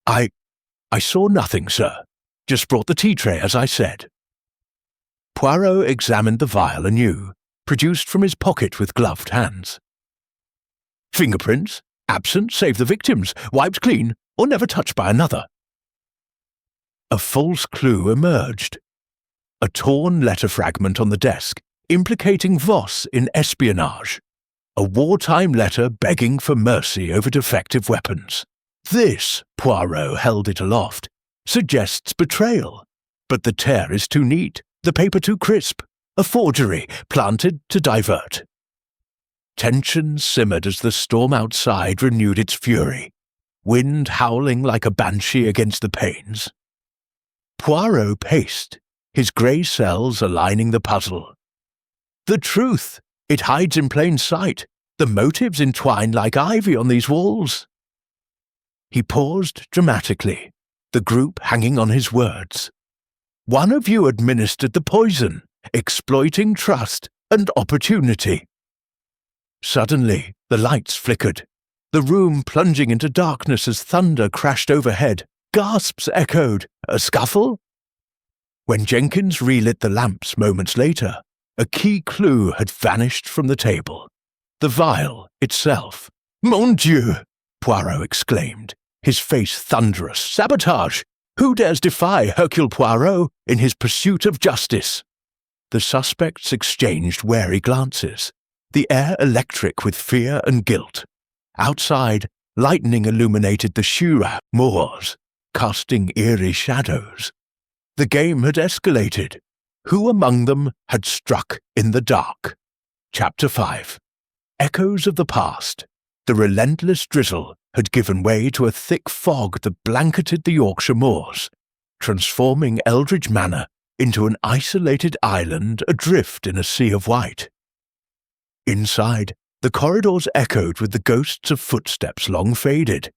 I saw nothing, sir. Just brought the tea tray, as I said." Poirot examined the vial anew, produced from his pocket with gloved hands. "Fingerprints? Absent save the victim's, wiped clean, or never touched by another." A false clue emerged. A torn letter fragment on the desk, implicating Voss in espionage. A wartime letter begging for mercy over defective weapons. This, Poirot held it aloft, suggests betrayal. But the tear is too neat, the paper too crisp, a forgery planted to divert. Tension simmered as the storm outside renewed its fury, wind howling like a banshee against the panes. Poirot paced, his grey cells aligning the puzzle. "The truth! It hides in plain sight. The motives entwine like ivy on these walls." He paused dramatically, the group hanging on his words. "One of you administered the poison, exploiting trust and opportunity." Suddenly, the lights flickered, the room plunging into darkness as thunder crashed overhead. Gasps echoed. A scuffle? When Jenkins relit the lamps moments later, a key clue had vanished from the table. The vial itself. "Mon Dieu!" Poirot exclaimed, his face thunderous. "Sabotage! Who dares defy Hercule Poirot in his pursuit of justice?" The suspects exchanged wary glances, the air electric with fear and guilt. Outside, lightning illuminated the Shura moors, casting eerie shadows. The game had escalated. Who among them had struck in the dark? Chapter 5. Echoes of the past. The relentless drizzle had given way to a thick fog that blanketed the Yorkshire moors, transforming Eldridge Manor into an isolated island adrift in a sea of white. Inside, the corridors echoed with the ghosts of footsteps long faded,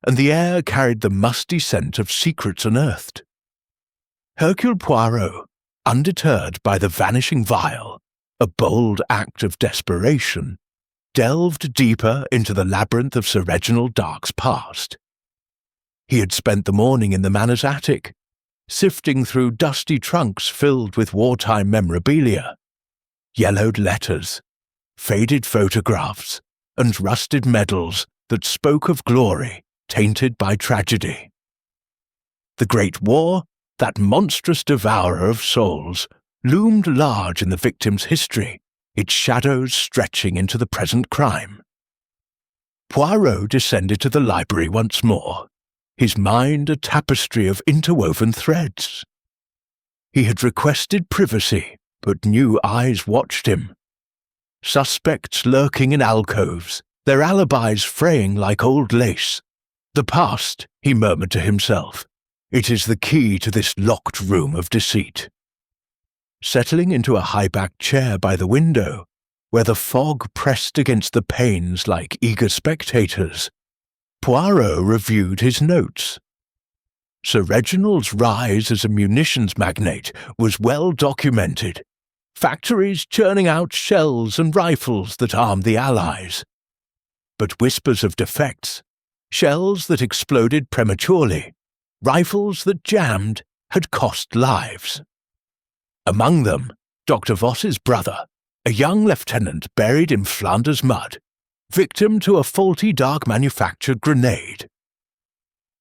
and the air carried the musty scent of secrets unearthed. Hercule Poirot, undeterred by the vanishing vial, a bold act of desperation, delved deeper into the labyrinth of Sir Reginald Dark's past. He had spent the morning in the manor's attic, sifting through dusty trunks filled with wartime memorabilia. yellowed letters, faded photographs, and rusted medals that spoke of glory tainted by tragedy. The Great War, that monstrous devourer of souls, loomed large in the victim's history, its shadows stretching into the present crime. Poirot descended to the library once more, his mind a tapestry of interwoven threads. He had requested privacy, but new eyes watched him. Suspects lurking in alcoves, their alibis fraying like old lace. The past, he murmured to himself. It is the key to this locked room of deceit. Settling into a high-backed chair by the window, where the fog pressed against the panes like eager spectators, Poirot reviewed his notes. Sir Reginald's rise as a munitions magnate was well documented, factories churning out shells and rifles that armed the Allies. But whispers of defects, shells that exploded prematurely, rifles that jammed, had cost lives. Among them, Dr. Voss's brother, a young lieutenant buried in Flanders mud, victim to a faulty dark-manufactured grenade.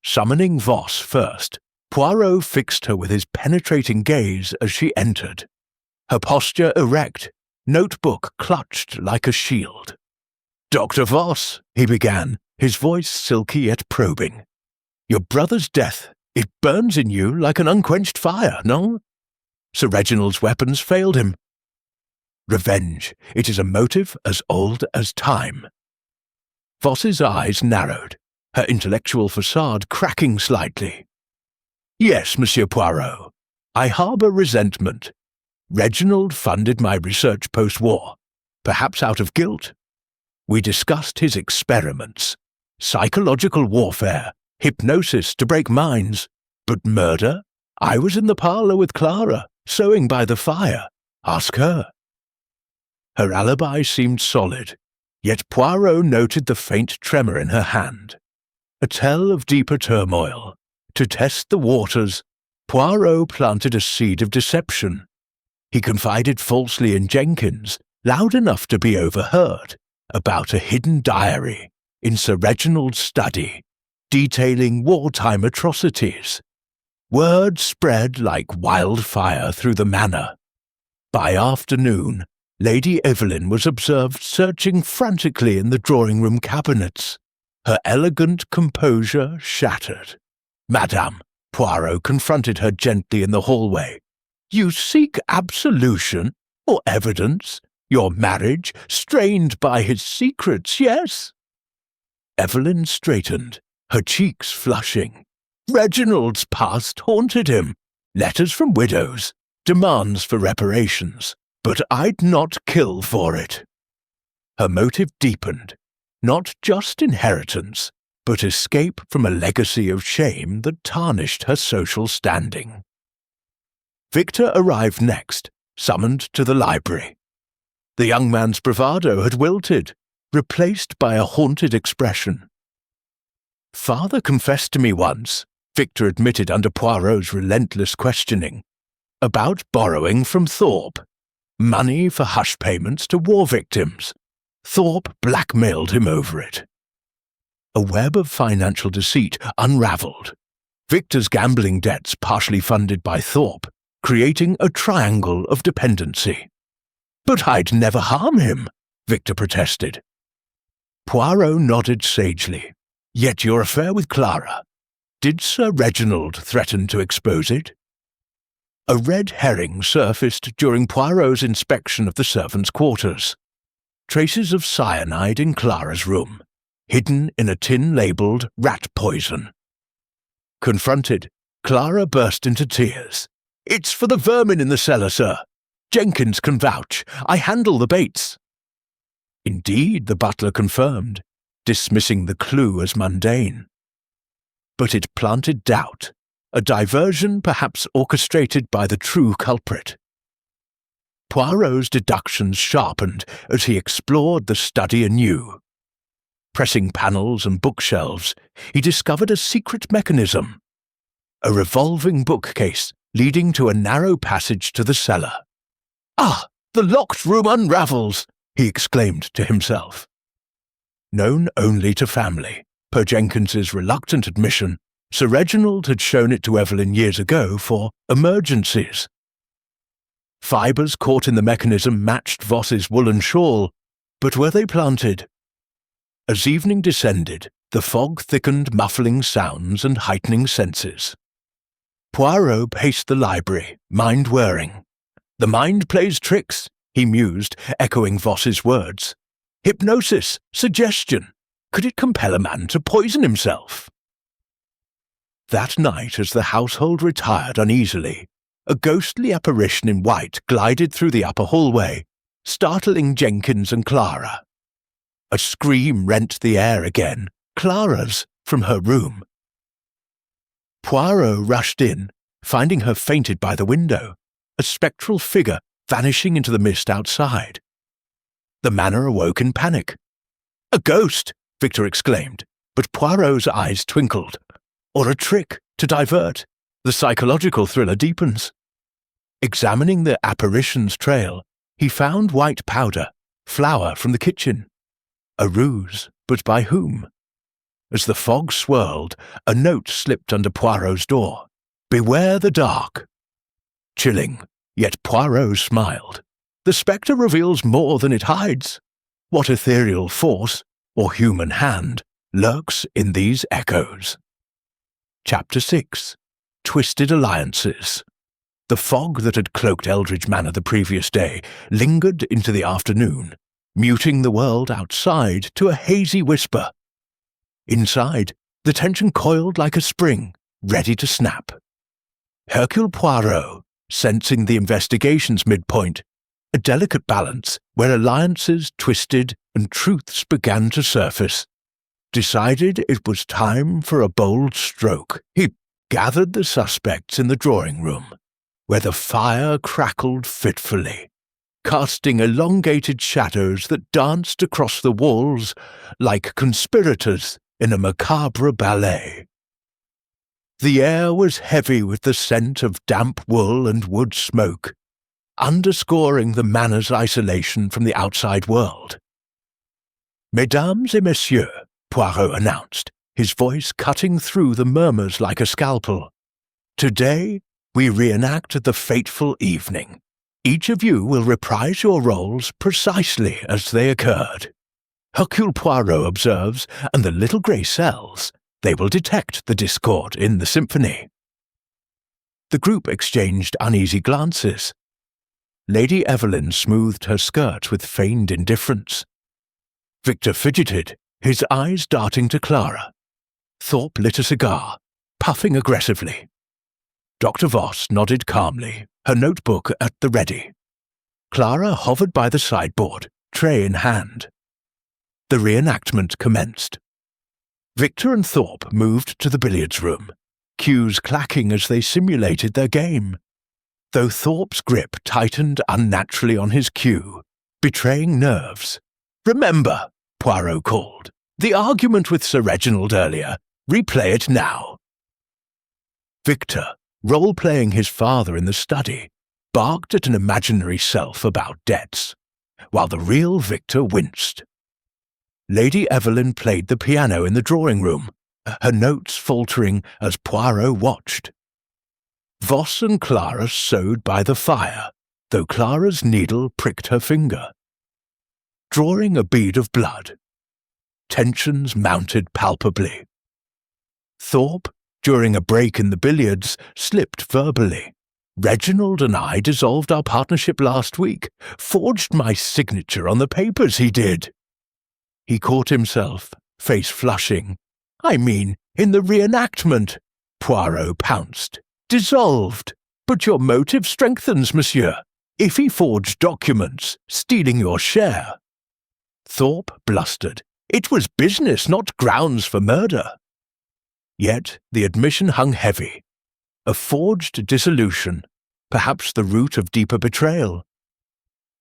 Summoning Voss first, Poirot fixed her with his penetrating gaze as she entered, her posture erect, notebook clutched like a shield. "Dr. Voss," he began, his voice silky yet probing. "Your brother's death, it burns in you like an unquenched fire, no? Sir Reginald's weapons failed him. Revenge, it is a motive as old as time." Voss's eyes narrowed, her intellectual facade cracking slightly. "Yes, Monsieur Poirot, I harbour resentment. Reginald funded my research post-war, perhaps out of guilt. We discussed his experiments, psychological warfare, hypnosis to break minds, but murder? I was in the parlour with Clara, sewing by the fire. Ask her." Her alibi seemed solid, yet Poirot noted the faint tremor in her hand. A tell of deeper turmoil. To test the waters, Poirot planted a seed of deception. He confided falsely in Jenkins, loud enough to be overheard, about a hidden diary in Sir Reginald's study, detailing wartime atrocities. Word spread like wildfire through the manor. By afternoon, Lady Evelyn was observed searching frantically in the drawing-room cabinets, her elegant composure shattered. "Madame," Poirot confronted her gently in the hallway, "you seek absolution or evidence? Your marriage, strained by his secrets, yes?" Evelyn straightened, her cheeks flushing. Reginald's past haunted him. Letters from widows, demands for reparations. But I'd not kill for it. Her motive deepened. Not just inheritance, but escape from a legacy of shame that tarnished her social standing. Victor arrived next, summoned to the library. The young man's bravado had wilted, replaced by a haunted expression. "Father confessed to me once," Victor admitted under Poirot's relentless questioning, "about borrowing from Thorpe. Money for hush payments to war victims. Thorpe blackmailed him over it." A web of financial deceit unravelled. Victor's gambling debts partially funded by Thorpe, creating a triangle of dependency. "But I'd never harm him," Victor protested. Poirot nodded sagely. "Yet your affair with Clara. Did Sir Reginald threaten to expose it?" A red herring surfaced during Poirot's inspection of the servants' quarters. Traces of cyanide in Clara's room, hidden in a tin labelled rat poison. Confronted, Clara burst into tears. "It's for the vermin in the cellar, sir. Jenkins can vouch. I handle the baits." Indeed, the butler confirmed, dismissing the clue as mundane. But it planted doubt, a diversion perhaps orchestrated by the true culprit. Poirot's deductions sharpened as he explored the study anew. Pressing panels and bookshelves, he discovered a secret mechanism. A revolving bookcase leading to a narrow passage to the cellar. "Ah, The locked room unravels, he exclaimed to himself. Known only to family, per Jenkins's reluctant admission, Sir Reginald had shown it to Evelyn years ago for emergencies. Fibres caught in the mechanism matched Voss's woolen shawl, but were they planted? As evening descended, the fog thickened, muffling sounds and heightening senses. Poirot paced the library, mind whirring. The mind plays tricks, he mused, echoing Voss's words. Hypnosis, suggestion. Could it compel a man to poison himself? That night, as the household retired uneasily, a ghostly apparition in white glided through the upper hallway, startling Jenkins and Clara. A scream rent the air again, Clara's, from her room. Poirot rushed in, finding her fainted by the window, a spectral figure vanishing into the mist outside. The manor awoke in panic. "A ghost!" Victor exclaimed, but Poirot's eyes twinkled. "Or a trick to divert. The psychological thriller deepens." Examining the apparition's trail, he found white powder, flour from the kitchen. A ruse, but by whom? As the fog swirled, a note slipped under Poirot's door. "Beware the dark." Chilling, yet Poirot smiled. The spectre reveals more than it hides. What ethereal force, or human hand, lurks in these echoes? Chapter 6. Twisted Alliances. The fog that had cloaked Eldridge Manor the previous day lingered into the afternoon, muting the world outside to a hazy whisper. Inside, the tension coiled like a spring, ready to snap. Hercule Poirot, sensing the investigation's midpoint, a delicate balance where alliances twisted and truths began to surface, decided it was time for a bold stroke. He gathered the suspects in the drawing room, where the fire crackled fitfully, casting elongated shadows that danced across the walls like conspirators in a macabre ballet. The air was heavy with the scent of damp wool and wood smoke, underscoring the manor's isolation from the outside world. "Mesdames et messieurs," Poirot announced, his voice cutting through the murmurs like a scalpel. "Today, we reenact the fateful evening. Each of you will reprise your roles precisely as they occurred. Hercule Poirot observes, and the little grey cells, they will detect the discord in the symphony." The group exchanged uneasy glances. Lady Evelyn smoothed her skirt with feigned indifference. Victor fidgeted, his eyes darting to Clara. Thorpe lit a cigar, puffing aggressively. Dr. Voss nodded calmly, her notebook at the ready. Clara hovered by the sideboard, tray in hand. The reenactment commenced. Victor and Thorpe moved to the billiards room, cues clacking as they simulated their game, though Thorpe's grip tightened unnaturally on his cue, betraying nerves. "Remember," Poirot called, "the argument with Sir Reginald earlier. Replay it now." Victor, role-playing his father in the study, barked at an imaginary self about debts, while the real Victor winced. Lady Evelyn played the piano in the drawing room, her notes faltering as Poirot watched. Voss and Clara sewed by the fire, though Clara's needle pricked her finger. Drawing a bead of blood. Tensions mounted palpably. Thorpe, during a break in the billiards, slipped verbally. "Reginald and I dissolved our partnership last week, forged my signature on the papers he did." He caught himself, face flushing. "I mean, in the reenactment," Poirot pounced. "Dissolved. But your motive strengthens, monsieur. If he forged documents, stealing your share." Thorpe blustered. It was business, not grounds for murder. Yet the admission hung heavy. A forged dissolution, perhaps the root of deeper betrayal.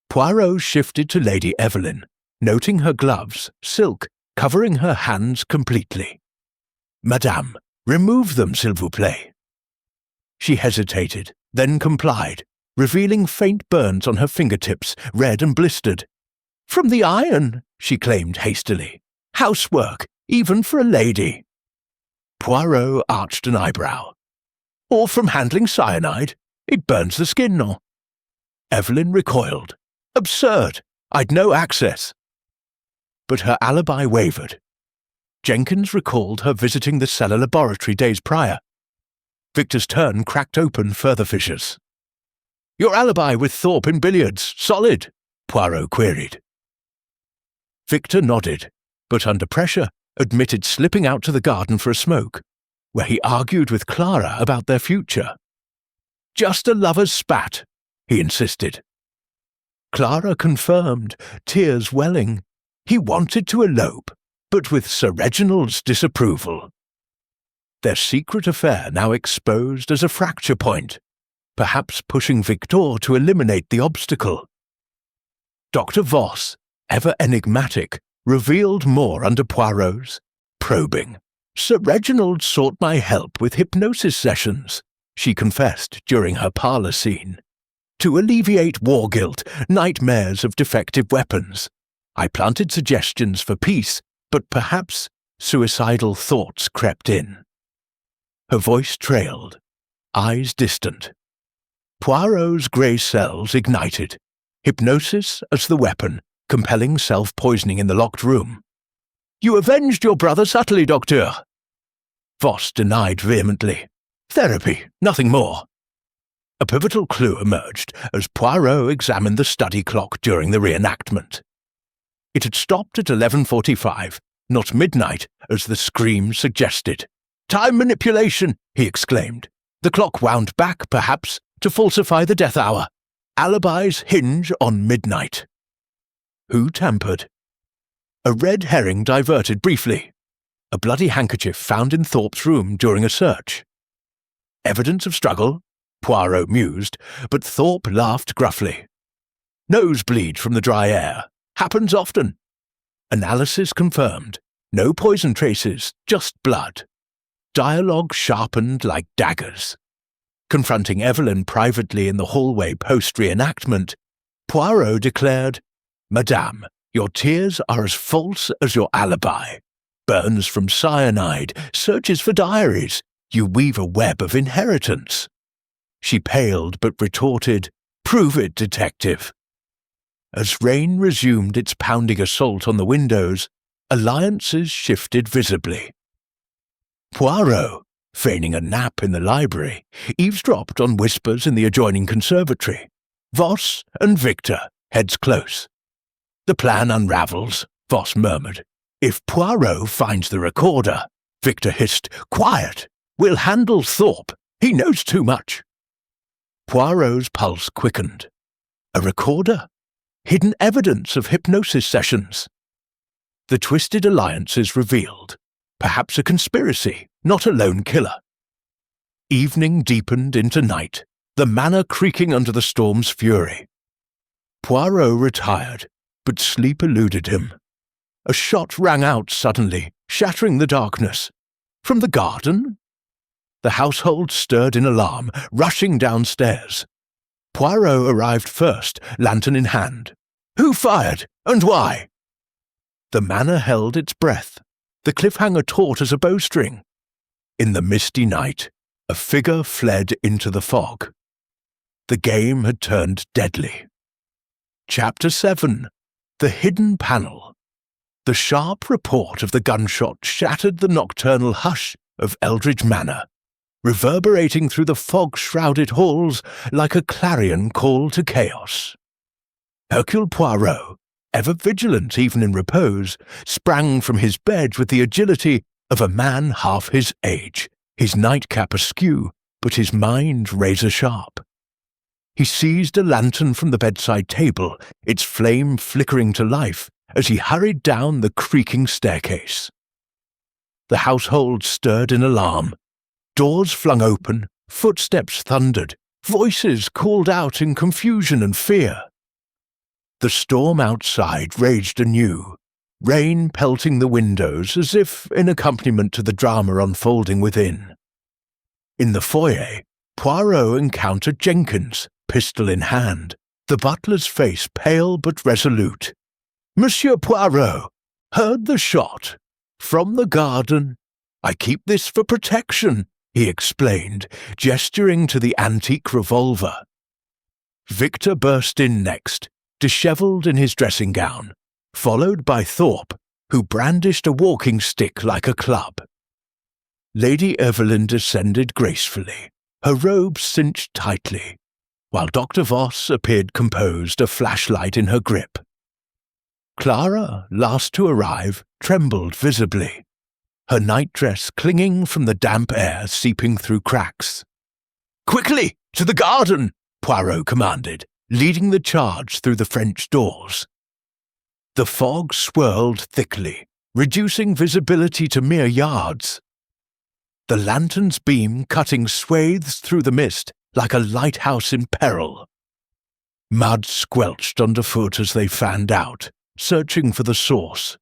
Poirot shifted to Lady Evelyn, noting her gloves, silk, covering her hands completely. "Madame, remove them, s'il vous plaît." She hesitated, then complied. revealing faint burns on her fingertips, red and blistered. "From the iron," she claimed hastily. "Housework, even for a lady." Poirot arched an eyebrow. "Or from handling cyanide. It burns the skin, no?" Evelyn recoiled. "Absurd! I'd no access." But her alibi wavered. Jenkins recalled her visiting the cellar laboratory days prior. Victor's turn cracked open further fissures. "Your alibi with Thorpe in billiards, solid?" Poirot queried. Victor nodded, but under pressure admitted slipping out to the garden for a smoke, where he argued with Clara about their future. "Just a lover's spat," he insisted. Clara confirmed, tears welling. He wanted to elope, but with Sir Reginald's disapproval. Their secret affair now exposed as a fracture point, perhaps pushing Victor to eliminate the obstacle. Dr. Voss, ever enigmatic, revealed more under Poirot's probing. "Sir Reginald sought my help with hypnosis sessions," she confessed during her parlour scene. "To alleviate war guilt, nightmares of defective weapons. I planted suggestions for peace, but perhaps suicidal thoughts crept in." Her voice trailed, eyes distant. Poirot's grey cells ignited, hypnosis as the weapon, compelling self-poisoning in the locked room. "You avenged your brother subtly, Docteur." Voss denied vehemently. "Therapy, nothing more." A pivotal clue emerged as Poirot examined the study clock during the reenactment. It had stopped at 11:45, not midnight, as the scream suggested. "Time manipulation," he exclaimed. "The clock wound back, perhaps, to falsify the death hour. Alibis hinge on midnight." Who tampered? A red herring diverted briefly. A bloody handkerchief found in Thorpe's room during a search. Evidence of struggle? Poirot mused, but Thorpe laughed gruffly. "Nosebleed from the dry air. Happens often." Analysis confirmed. No poison traces, just blood. Dialogue sharpened like daggers. Confronting Evelyn privately in the hallway post-reenactment, Poirot declared, "Madame, your tears are as false as your alibi. Burns from cyanide, searches for diaries. You weave a web of inheritance." She paled but retorted, "Prove it, detective." As rain resumed its pounding assault on the windows, alliances shifted visibly. Poirot, feigning a nap in the library, eavesdropped on whispers in the adjoining conservatory. Voss and Victor, heads close. "The plan unravels," Voss murmured. "If Poirot finds the recorder," Victor hissed, "quiet! We'll handle Thorpe. He knows too much." Poirot's pulse quickened. A recorder? Hidden evidence of hypnosis sessions? The twisted alliances revealed. Perhaps a conspiracy, not a lone killer. Evening deepened into night, the manor creaking under the storm's fury. Poirot retired, but sleep eluded him. A shot rang out suddenly, shattering the darkness. From the garden? The household stirred in alarm, rushing downstairs. Poirot arrived first, lantern in hand. Who fired, and why? The manor held its breath, the cliffhanger taut as a bowstring. In the misty night, a figure fled into the fog. The game had turned deadly. Chapter 7. The Hidden Panel. The sharp report of the gunshot shattered the nocturnal hush of Eldridge Manor, reverberating through the fog-shrouded halls like a clarion call to chaos. Hercule Poirot, ever vigilant even in repose, sprang from his bed with the agility of a man half his age, his nightcap askew, but his mind razor-sharp. He seized a lantern from the bedside table, its flame flickering to life, as he hurried down the creaking staircase. The household stirred in alarm. Doors flung open, footsteps thundered, voices called out in confusion and fear. The storm outside raged anew, rain pelting the windows as if in accompaniment to the drama unfolding within. In the foyer, Poirot encountered Jenkins, pistol in hand, the butler's face pale but resolute. "Monsieur Poirot, heard the shot. From the garden. I keep this for protection," he explained, gesturing to the antique revolver. Victor burst in next, dishevelled in his dressing gown, followed by Thorpe, who brandished a walking stick like a club. Lady Evelyn descended gracefully, her robes cinched tightly, while Dr. Voss appeared composed, a flashlight in her grip. Clara, last to arrive, trembled visibly, her nightdress clinging from the damp air seeping through cracks. "Quickly, to the garden!" Poirot commanded, leading the charge through the French doors. The fog swirled thickly, reducing visibility to mere yards. The lantern's beam cutting swathes through the mist like a lighthouse in peril. Mud squelched underfoot as they fanned out, searching for the source.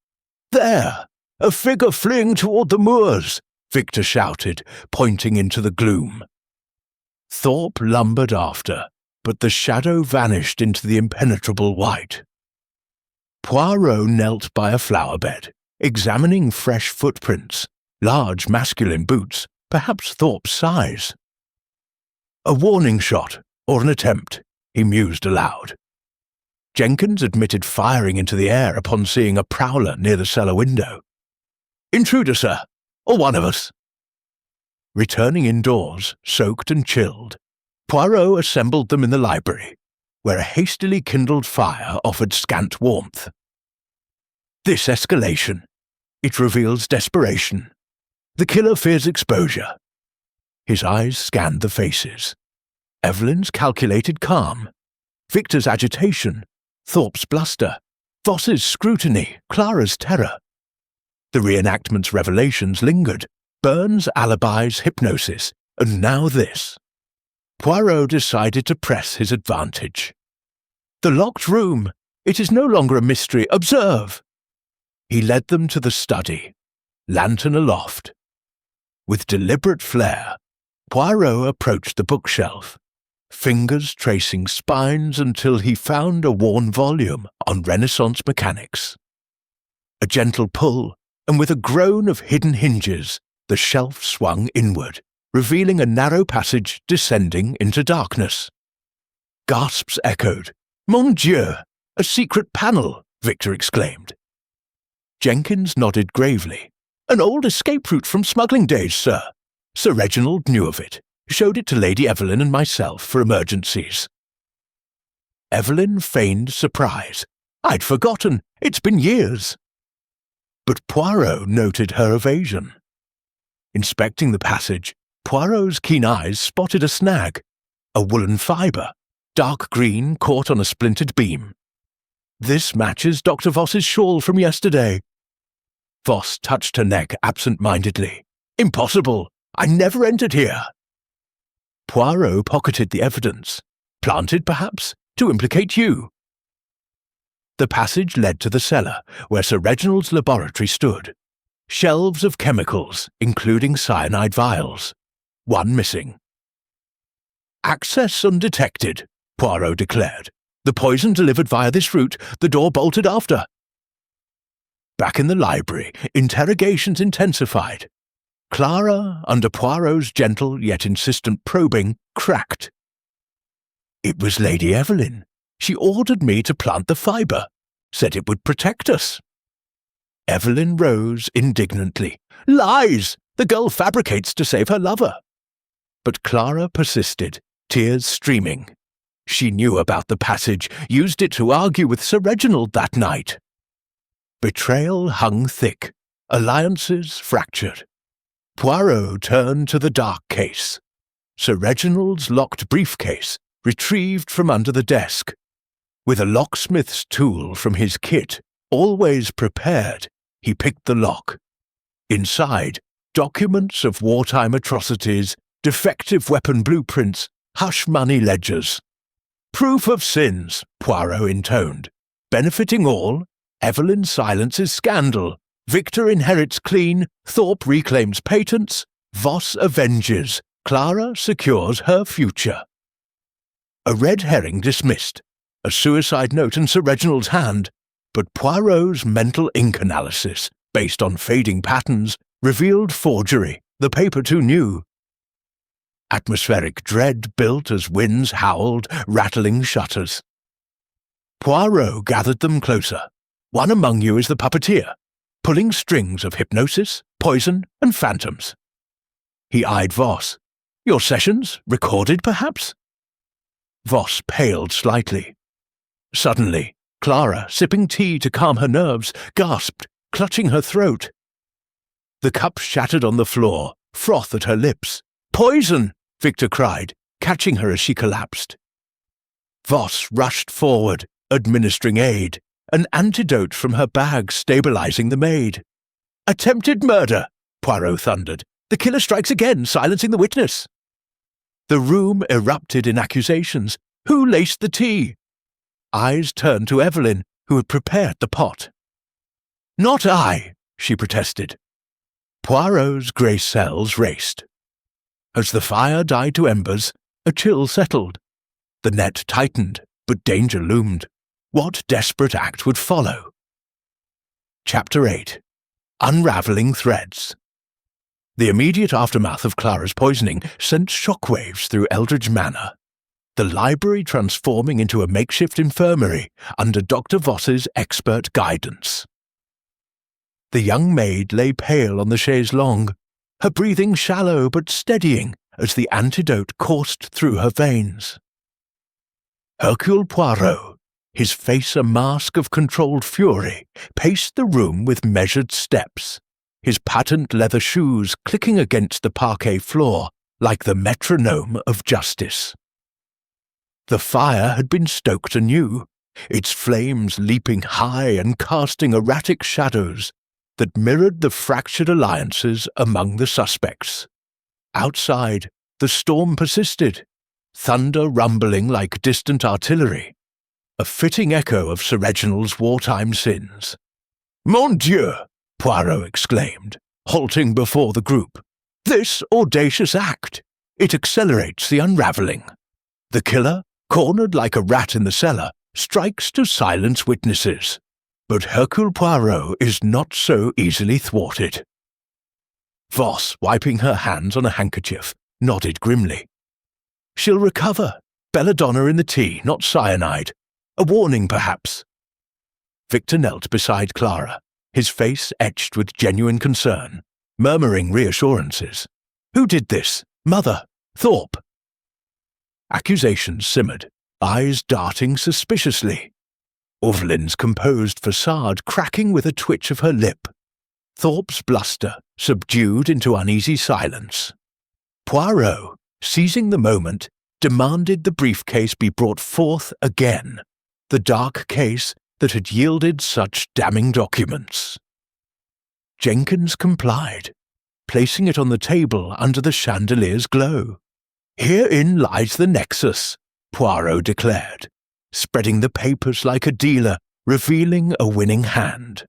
"There! A figure fleeing toward the moors!" Victor shouted, pointing into the gloom. Thorpe lumbered after, but the shadow vanished into the impenetrable white. Poirot knelt by a flower-bed, examining fresh footprints, large masculine boots, perhaps Thorpe's size. "A warning shot, or an attempt," he mused aloud. Jenkins admitted firing into the air upon seeing a prowler near the cellar window. "Intruder, sir, or one of us." Returning indoors, soaked and chilled, Poirot assembled them in the library, where a hastily kindled fire offered scant warmth. "This escalation. It reveals desperation. The killer fears exposure." His eyes scanned the faces. Evelyn's calculated calm, Victor's agitation, Thorpe's bluster, Voss's scrutiny, Clara's terror. The reenactment's revelations lingered, Burns' alibis, hypnosis, and now this. Poirot decided to press his advantage. "The locked room! It is no longer a mystery. Observe!" He led them to the study, lantern aloft. With deliberate flair, Poirot approached the bookshelf, fingers tracing spines until he found a worn volume on Renaissance mechanics. A gentle pull, and with a groan of hidden hinges, the shelf swung inward, revealing a narrow passage descending into darkness. Gasps echoed. "Mon Dieu! A secret panel!" Victor exclaimed. Jenkins nodded gravely. "An old escape route from smuggling days, sir. Sir Reginald knew of it, showed it to Lady Evelyn and myself for emergencies." Evelyn feigned surprise. "I'd forgotten. It's been years." But Poirot noted her evasion. Inspecting the passage, Poirot's keen eyes spotted a snag, a woolen fibre, dark green caught on a splintered beam. "This matches Dr. Voss's shawl from yesterday." Voss touched her neck absent-mindedly. "Impossible! I never entered here." Poirot pocketed the evidence, planted perhaps, to implicate you. The passage led to the cellar, where Sir Reginald's laboratory stood. Shelves of chemicals, including cyanide vials. One missing. "Access undetected," Poirot declared. "The poison delivered via this route, the door bolted after." Back in the library, interrogations intensified. Clara, under Poirot's gentle yet insistent probing, cracked. "It was Lady Evelyn. She ordered me to plant the fibre, said it would protect us." Evelyn rose indignantly. "Lies! The girl fabricates to save her lover." But Clara persisted, tears streaming. She knew about the passage, used it to argue with Sir Reginald that night. Betrayal hung thick, alliances fractured. Poirot turned to the dark case. Sir Reginald's locked briefcase, retrieved from under the desk. With a locksmith's tool from his kit, always prepared, he picked the lock. Inside, documents of wartime atrocities, defective weapon blueprints, hush-money ledgers. "Proof of sins," Poirot intoned. "Benefiting all, Evelyn silences scandal, Victor inherits clean, Thorpe reclaims patents, Voss avenges, Clara secures her future." A red herring dismissed, a suicide note in Sir Reginald's hand, but Poirot's mental ink analysis, based on fading patterns, revealed forgery, the paper too new. Atmospheric dread built as winds howled, rattling shutters. Poirot gathered them closer. One among you is the puppeteer, pulling strings of hypnosis, poison, and phantoms. He eyed Voss. Your sessions, recorded perhaps? Voss paled slightly. Suddenly, Clara, sipping tea to calm her nerves, gasped, clutching her throat. The cup shattered on the floor, froth at her lips. Poison! Victor cried, catching her as she collapsed. Voss rushed forward, administering aid, an antidote from her bag stabilizing the maid. Attempted murder! Poirot thundered. The killer strikes again, silencing the witness. The room erupted in accusations. Who laced the tea? Eyes turned to Evelyn, who had prepared the pot. Not I, she protested. Poirot's grey cells raced. As the fire died to embers, a chill settled. The net tightened, but danger loomed. What desperate act would follow? Chapter 8. Unravelling Threads. The immediate aftermath of Clara's poisoning sent shockwaves through Eldridge Manor, the library transforming into a makeshift infirmary under Dr. Voss's expert guidance. The young maid lay pale on the chaise longue, her breathing shallow but steadying as the antidote coursed through her veins. Hercule Poirot, his face a mask of controlled fury, paced the room with measured steps, his patent leather shoes clicking against the parquet floor like the metronome of justice. The fire had been stoked anew, its flames leaping high and casting erratic shadows that mirrored the fractured alliances among the suspects. Outside, the storm persisted, thunder rumbling like distant artillery, a fitting echo of Sir Reginald's wartime sins. Mon Dieu! Poirot exclaimed, halting before the group. This audacious act! It accelerates the unravelling. The killer, cornered like a rat in the cellar, strikes to silence witnesses. But Hercule Poirot is not so easily thwarted. Voss, wiping her hands on a handkerchief, nodded grimly. She'll recover. Belladonna in the tea, not cyanide. A warning, perhaps. Victor knelt beside Clara, his face etched with genuine concern, murmuring reassurances. Who did this? Mother? Thorpe? Accusations simmered, eyes darting suspiciously. Evelyn's composed facade cracking with a twitch of her lip. Thorpe's bluster subdued into uneasy silence. Poirot, seizing the moment, demanded the briefcase be brought forth again, the dark case that had yielded such damning documents. Jenkins complied, placing it on the table under the chandelier's glow. Herein lies the nexus, Poirot declared, spreading the papers like a dealer, revealing a winning hand.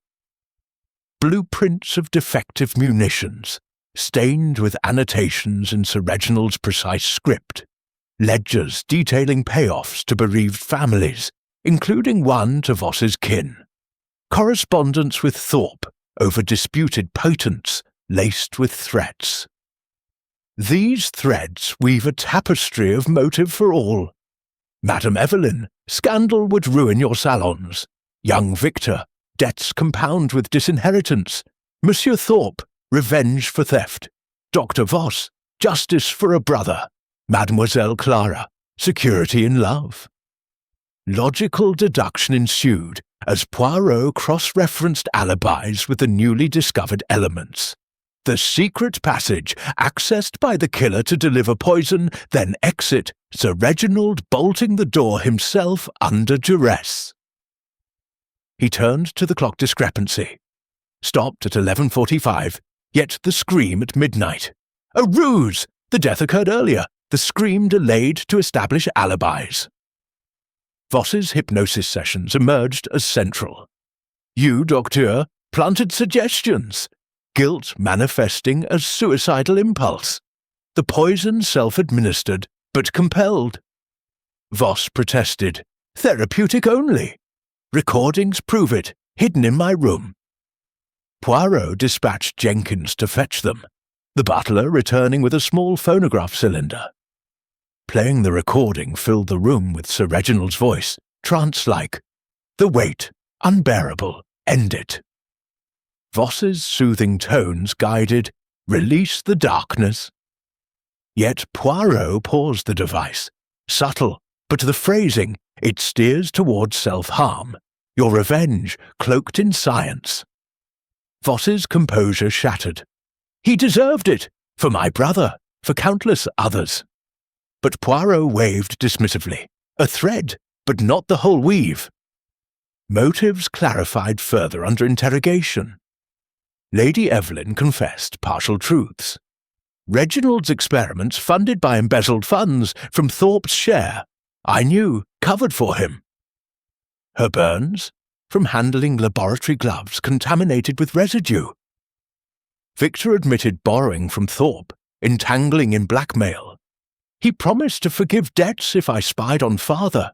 Blueprints of defective munitions, stained with annotations in Sir Reginald's precise script, ledgers detailing payoffs to bereaved families, including one to Voss's kin, correspondence with Thorpe over disputed patents laced with threats. These threads weave a tapestry of motive for all. Madame Evelyn, scandal would ruin your salons. Young Victor, debts compound with disinheritance. Monsieur Thorpe, revenge for theft. Dr. Voss, justice for a brother. Mademoiselle Clara, security in love. Logical deduction ensued as Poirot cross-referenced alibis with the newly discovered elements. The secret passage, accessed by the killer to deliver poison, then exit, Sir Reginald bolting the door himself under duress. He turned to the clock discrepancy. Stopped at 11:45, yet the scream at midnight. A ruse! The death occurred earlier, the scream delayed to establish alibis. Voss's hypnosis sessions emerged as central. You, Docteur, planted suggestions. Guilt manifesting as suicidal impulse. The poison self-administered, but compelled. Voss protested. Therapeutic only. Recordings prove it, hidden in my room. Poirot dispatched Jenkins to fetch them, the butler returning with a small phonograph cylinder. Playing the recording filled the room with Sir Reginald's voice, trance-like. The wait, unbearable, end it. Voss's soothing tones guided, release the darkness. Yet Poirot paused the device, subtle, but the phrasing, it steers towards self-harm, your revenge cloaked in science. Voss's composure shattered. He deserved it, for my brother, for countless others. But Poirot waved dismissively, a thread, but not the whole weave. Motives clarified further under interrogation. Lady Evelyn confessed partial truths. Reginald's experiments funded by embezzled funds from Thorpe's share, I knew, covered for him. Her burns? From handling laboratory gloves contaminated with residue. Victor admitted borrowing from Thorpe, entangling in blackmail. He promised to forgive debts if I spied on father.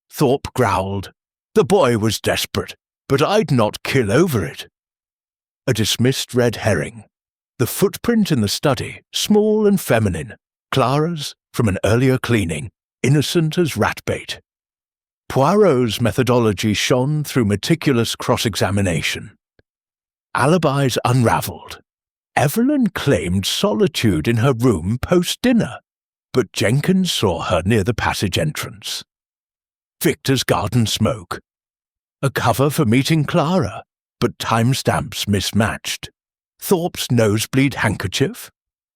Thorpe growled. The boy was desperate, but I'd not kill over it. A dismissed red herring. The footprint in the study, small and feminine, Clara's, from an earlier cleaning, innocent as rat bait. Poirot's methodology shone through meticulous cross-examination. Alibis unravelled. Evelyn claimed solitude in her room post-dinner, but Jenkins saw her near the passage entrance. Victor's garden smoke. A cover for meeting Clara, but timestamps mismatched. Thorpe's nosebleed handkerchief?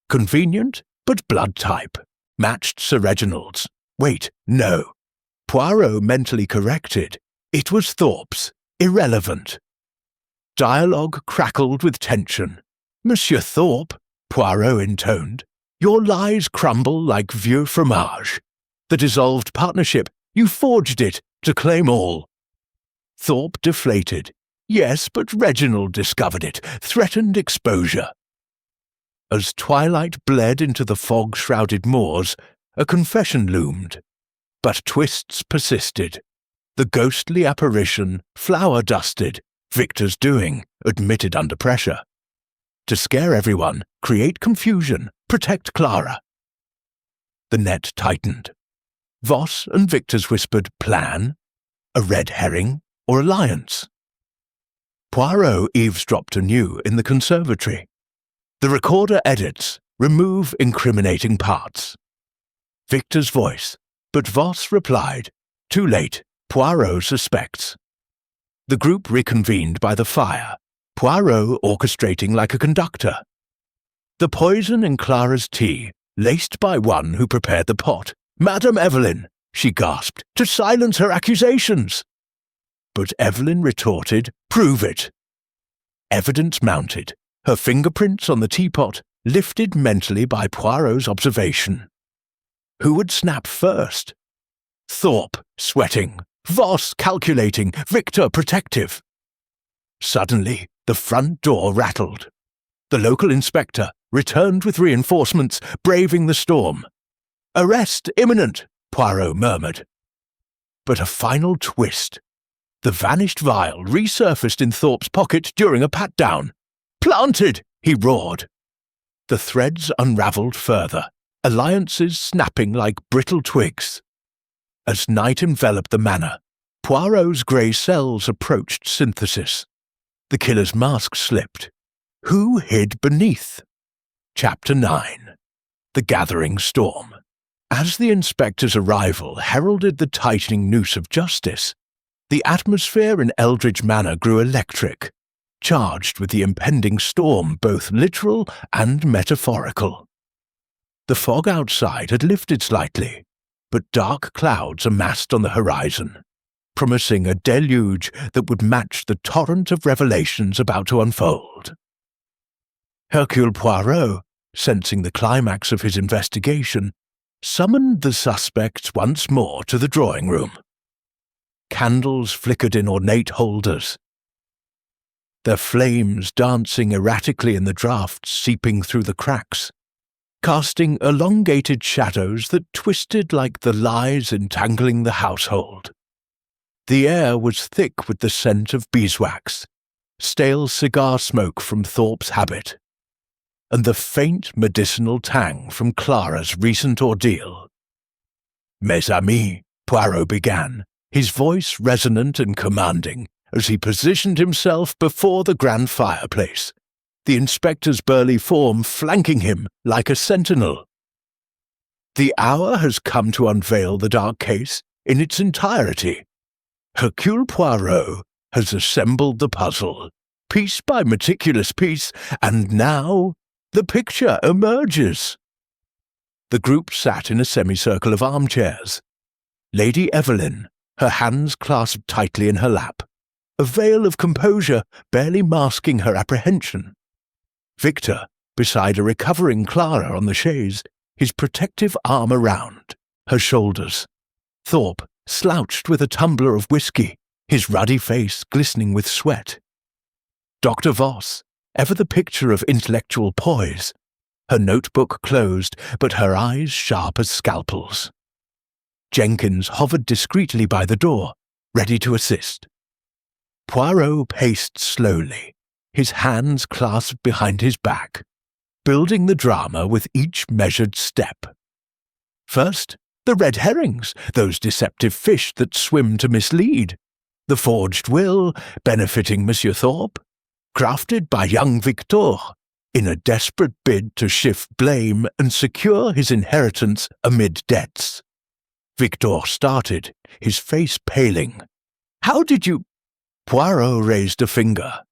Convenient, but blood type. Matched Sir Reginald's. Wait, no. Poirot mentally corrected. It was Thorpe's. Irrelevant. Dialogue crackled with tension. Monsieur Thorpe, Poirot intoned, your lies crumble like vieux fromage. The dissolved partnership, you forged it to claim all. Thorpe deflated. Yes, but Reginald discovered it, threatened exposure. As twilight bled into the fog-shrouded moors, a confession loomed. But twists persisted. The ghostly apparition, flower-dusted, Victor's doing, admitted under pressure. To scare everyone, create confusion, protect Clara. The net tightened. Voss and Victor's whispered plan? A red herring or alliance? Poirot eavesdropped anew in the conservatory. The recorder edits, remove incriminating parts. Victor's voice, but Voss replied, too late, Poirot suspects. The group reconvened by the fire, Poirot orchestrating like a conductor. The poison in Clara's tea, laced by one who prepared the pot. Madame Evelyn, she gasped, to silence her accusations. But Evelyn retorted, prove it. Evidence mounted, her fingerprints on the teapot, lifted mentally by Poirot's observation. Who would snap first? Thorpe, sweating. Voss, calculating. Victor, protective. Suddenly, the front door rattled. The local inspector returned with reinforcements, braving the storm. Arrest imminent, Poirot murmured. But a final twist. The vanished vial resurfaced in Thorpe's pocket during a pat-down. Planted, he roared. The threads unravelled further, alliances snapping like brittle twigs. As night enveloped the manor, Poirot's grey cells approached synthesis. The killer's mask slipped. Who hid beneath? Chapter 9. The Gathering Storm. As the inspector's arrival heralded the tightening noose of justice, the atmosphere in Eldridge Manor grew electric, charged with the impending storm, both literal and metaphorical. The fog outside had lifted slightly, but dark clouds amassed on the horizon, promising a deluge that would match the torrent of revelations about to unfold. Hercule Poirot, sensing the climax of his investigation, summoned the suspects once more to the drawing-room. Candles flickered in ornate holders, their flames dancing erratically in the draughts seeping through the cracks. casting elongated shadows that twisted like the lies entangling the household. The air was thick with the scent of beeswax, stale cigar smoke from Thorpe's habit, and the faint medicinal tang from Clara's recent ordeal. "Mes amis," Poirot began, his voice resonant and commanding as he positioned himself before the grand fireplace, the inspector's burly form flanking him like a sentinel. "The hour has come to unveil the dark case in its entirety. Hercule Poirot has assembled the puzzle, piece by meticulous piece, and now the picture emerges." The group sat in a semicircle of armchairs. Lady Evelyn, her hands clasped tightly in her lap, a veil of composure barely masking her apprehension. Victor, beside a recovering Clara on the chaise, his protective arm around her shoulders. Thorpe slouched with a tumbler of whisky, his ruddy face glistening with sweat. Dr. Voss, ever the picture of intellectual poise, her notebook closed, but her eyes sharp as scalpels. Jenkins hovered discreetly by the door, ready to assist. Poirot paced slowly, his hands clasped behind his back, building the drama with each measured step. First, the red herrings, those deceptive fish that swim to mislead. The forged will, benefiting Monsieur Thorpe, crafted by young Victor, in a desperate bid to shift blame and secure his inheritance amid debts. Victor started, his face paling. "How did you—" Poirot raised a finger.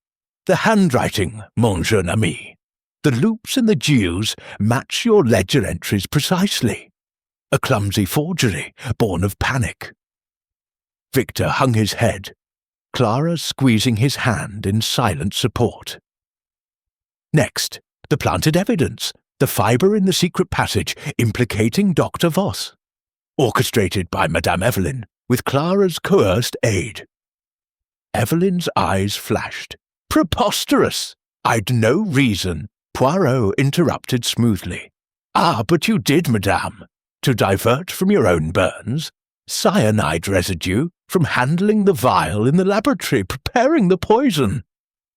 "The handwriting, mon jeune ami. The loops in the geos match your ledger entries precisely. A clumsy forgery, born of panic." Victor hung his head, Clara squeezing his hand in silent support. Next, the planted evidence, the fibre in the secret passage implicating Dr. Voss, orchestrated by Madame Evelyn with Clara's coerced aid. Evelyn's eyes flashed. "Preposterous! I'd no reason," Poirot interrupted smoothly. "Ah, but you did, madame. To divert from your own burns, cyanide residue from handling the vial in the laboratory preparing the poison.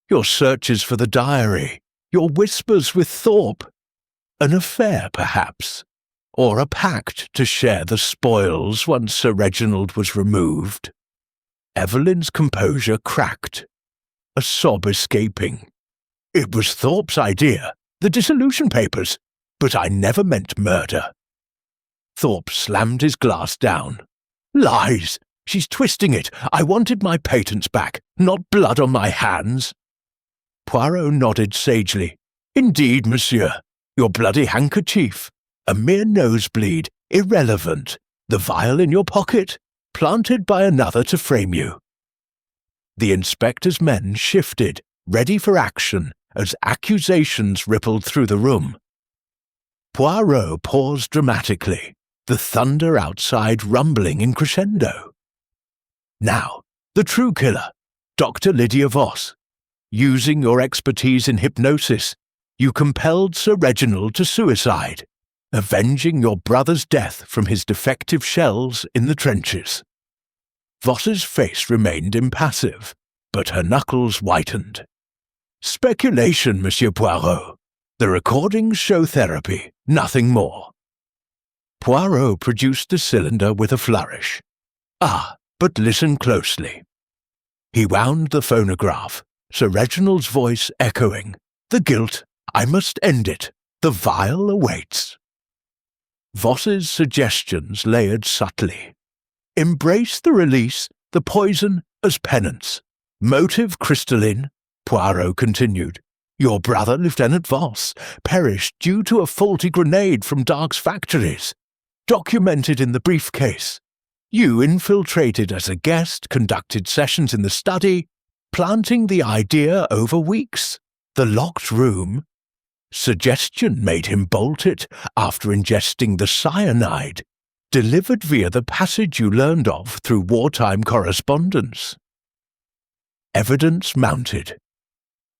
Your searches for the diary, your whispers with Thorpe. An affair, perhaps, or a pact to share the spoils once Sir Reginald was removed." Evelyn's composure cracked, a sob escaping. "It was Thorpe's idea, the dissolution papers, but I never meant murder." Thorpe slammed his glass down. "Lies! She's twisting it. I wanted my patents back, not blood on my hands." Poirot nodded sagely. "Indeed, monsieur. Your bloody handkerchief. A mere nosebleed, irrelevant. The vial in your pocket, planted by another to frame you." The inspector's men shifted, ready for action, as accusations rippled through the room. Poirot paused dramatically, the thunder outside rumbling in crescendo. "Now, the true killer, Dr. Lydia Voss. Using your expertise in hypnosis, you compelled Sir Reginald to suicide, avenging your brother's death from his defective shells in the trenches." Voss's face remained impassive, but her knuckles whitened. "Speculation, Monsieur Poirot. The recordings show therapy, nothing more." Poirot produced the cylinder with a flourish. "Ah, but listen closely." He wound the phonograph, Sir Reginald's voice echoing. "The guilt, I must end it. The vial awaits." Voss's suggestions layered subtly. "Embrace the release, the poison as penance. Motive crystalline," Poirot continued. "Your brother, Lieutenant Voss, perished due to a faulty grenade from Dark's factories. Documented in the briefcase. You infiltrated as a guest, conducted sessions in the study, planting the idea over weeks. The locked room. Suggestion made him bolt it after ingesting the cyanide, delivered via the passage you learned of through wartime correspondence." Evidence mounted.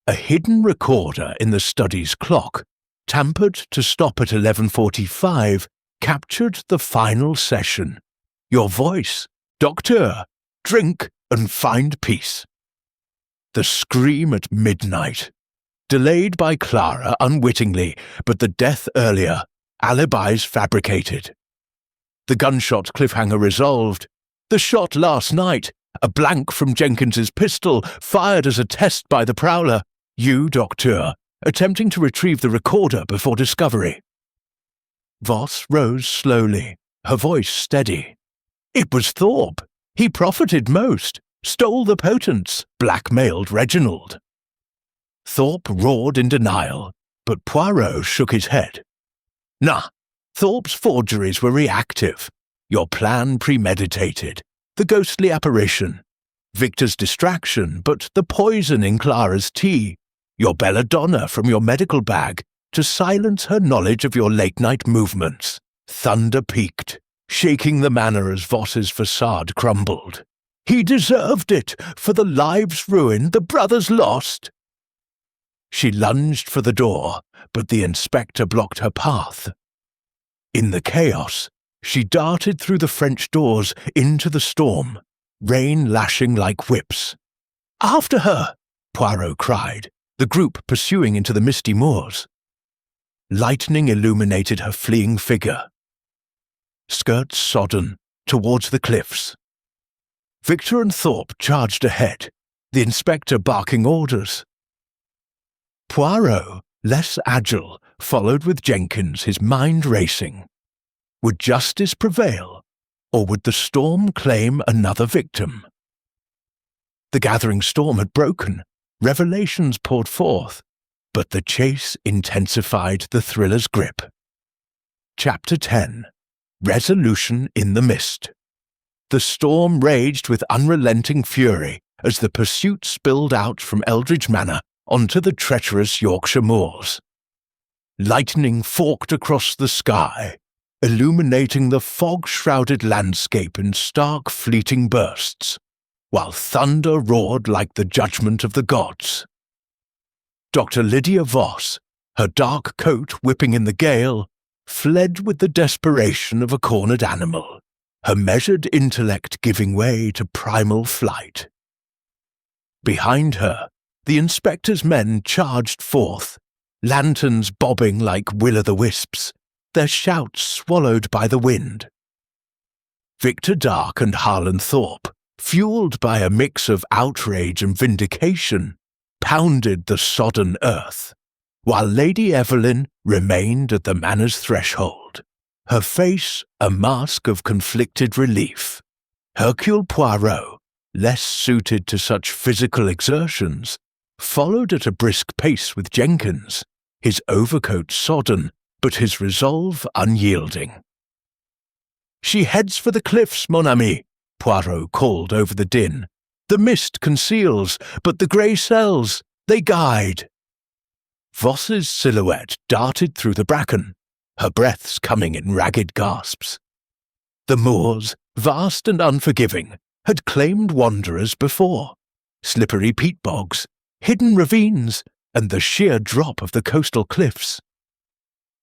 A hidden recorder in the study's clock tampered to stop at 11:45, captured the final session. Your voice, Docteur, drink and find peace. The scream at midnight. Delayed by Clara unwittingly, but the death earlier, alibis fabricated. The gunshot cliffhanger resolved. The shot last night, a blank from Jenkins's pistol, fired as a test by the prowler. You, Docteur, attempting to retrieve the recorder before discovery. Voss rose slowly, her voice steady. It was Thorpe. He profited most, stole the potents, blackmailed Reginald. Thorpe roared in denial, but Poirot shook his head. Nah, Thorpe's forgeries were reactive. Your plan premeditated. The ghostly apparition. Victor's distraction, but the poison in Clara's tea. Your belladonna from your medical bag to silence her knowledge of your late-night movements. Thunder peaked, shaking the manor as Voss's facade crumbled. He deserved it, for the lives ruined, the brothers lost. She lunged for the door, but the inspector blocked her path. In the chaos, she darted through the French doors into the storm, rain lashing like whips. After her! Poirot cried, the group pursuing into the misty moors. Lightning illuminated her fleeing figure. Skirts sodden, towards the cliffs. Victor and Thorpe charged ahead, the inspector barking orders. Poirot, less agile, followed with Jenkins, his mind racing. Would justice prevail, or would the storm claim another victim? The gathering storm had broken, revelations poured forth, but the chase intensified the thriller's grip. Chapter 10. Resolution in the Mist. The storm raged with unrelenting fury as the pursuit spilled out from Eldridge Manor onto the treacherous Yorkshire moors. Lightning forked across the sky, illuminating the fog-shrouded landscape in stark fleeting bursts, while thunder roared like the judgment of the gods. Dr. Lydia Voss, her dark coat whipping in the gale, fled with the desperation of a cornered animal, her measured intellect giving way to primal flight. Behind her, the inspector's men charged forth, lanterns bobbing like will-o'-the-wisps, their shouts swallowed by the wind. Victor Dark and Harlan Thorpe, fueled by a mix of outrage and vindication, pounded the sodden earth, while Lady Evelyn remained at the manor's threshold, her face a mask of conflicted relief. Hercule Poirot, less suited to such physical exertions, followed at a brisk pace with Jenkins, his overcoat sodden, but his resolve unyielding. "She heads for the cliffs, mon ami," Poirot called over the din. "The mist conceals, but the grey cells, they guide." Voss's silhouette darted through the bracken, her breaths coming in ragged gasps. The moors, vast and unforgiving, had claimed wanderers before. Slippery peat bogs, hidden ravines, and the sheer drop of the coastal cliffs.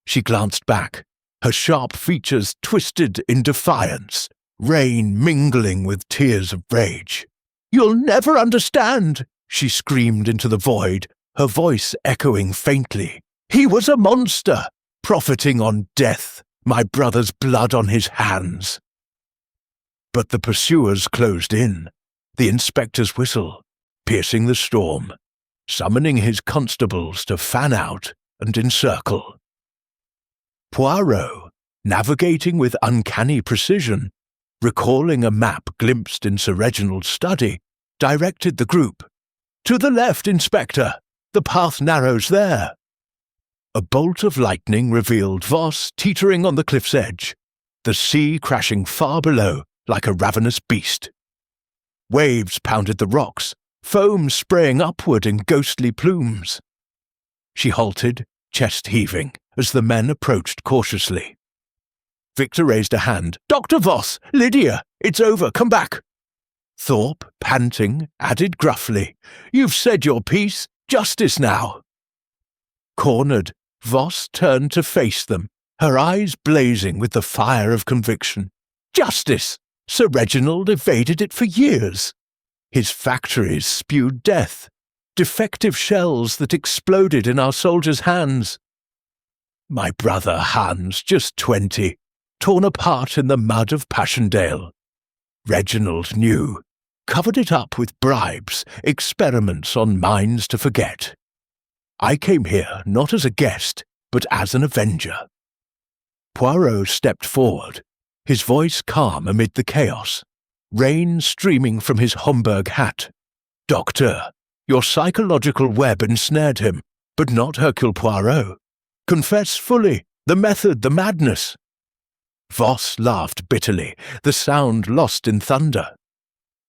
She glanced back, her sharp features twisted in defiance, rain mingling with tears of rage. "You'll never understand," she screamed into the void, her voice echoing faintly. "He was a monster, profiting on death, my brother's blood on his hands." But the pursuers closed in, the inspector's whistle, piercing the storm, summoning his constables to fan out and encircle. Poirot, navigating with uncanny precision, recalling a map glimpsed in Sir Reginald's study, directed the group. "To the left, Inspector! The path narrows there." A bolt of lightning revealed Voss teetering on the cliff's edge, the sea crashing far below like a ravenous beast. Waves pounded the rocks, foam spraying upward in ghostly plumes. She halted, chest heaving, as the men approached cautiously. Victor raised a hand. "Dr. Voss! Lydia! It's over! Come back!" Thorpe, panting, added gruffly, "You've said your piece. Justice now." Cornered, Voss turned to face them, her eyes blazing with the fire of conviction. Justice! Sir Reginald evaded it for years. His factories spewed death, defective shells that exploded in our soldiers' hands. My brother Hans, just 20, torn apart in the mud of Passchendaele. Reginald knew, covered it up with bribes, experiments on minds to forget. I came here not as a guest, but as an avenger. Poirot stepped forward, his voice calm amid the chaos, rain streaming from his Homburg hat. Doctor, your psychological web ensnared him, but not Hercule Poirot. Confess fully, the method, the madness. Voss laughed bitterly, the sound lost in thunder.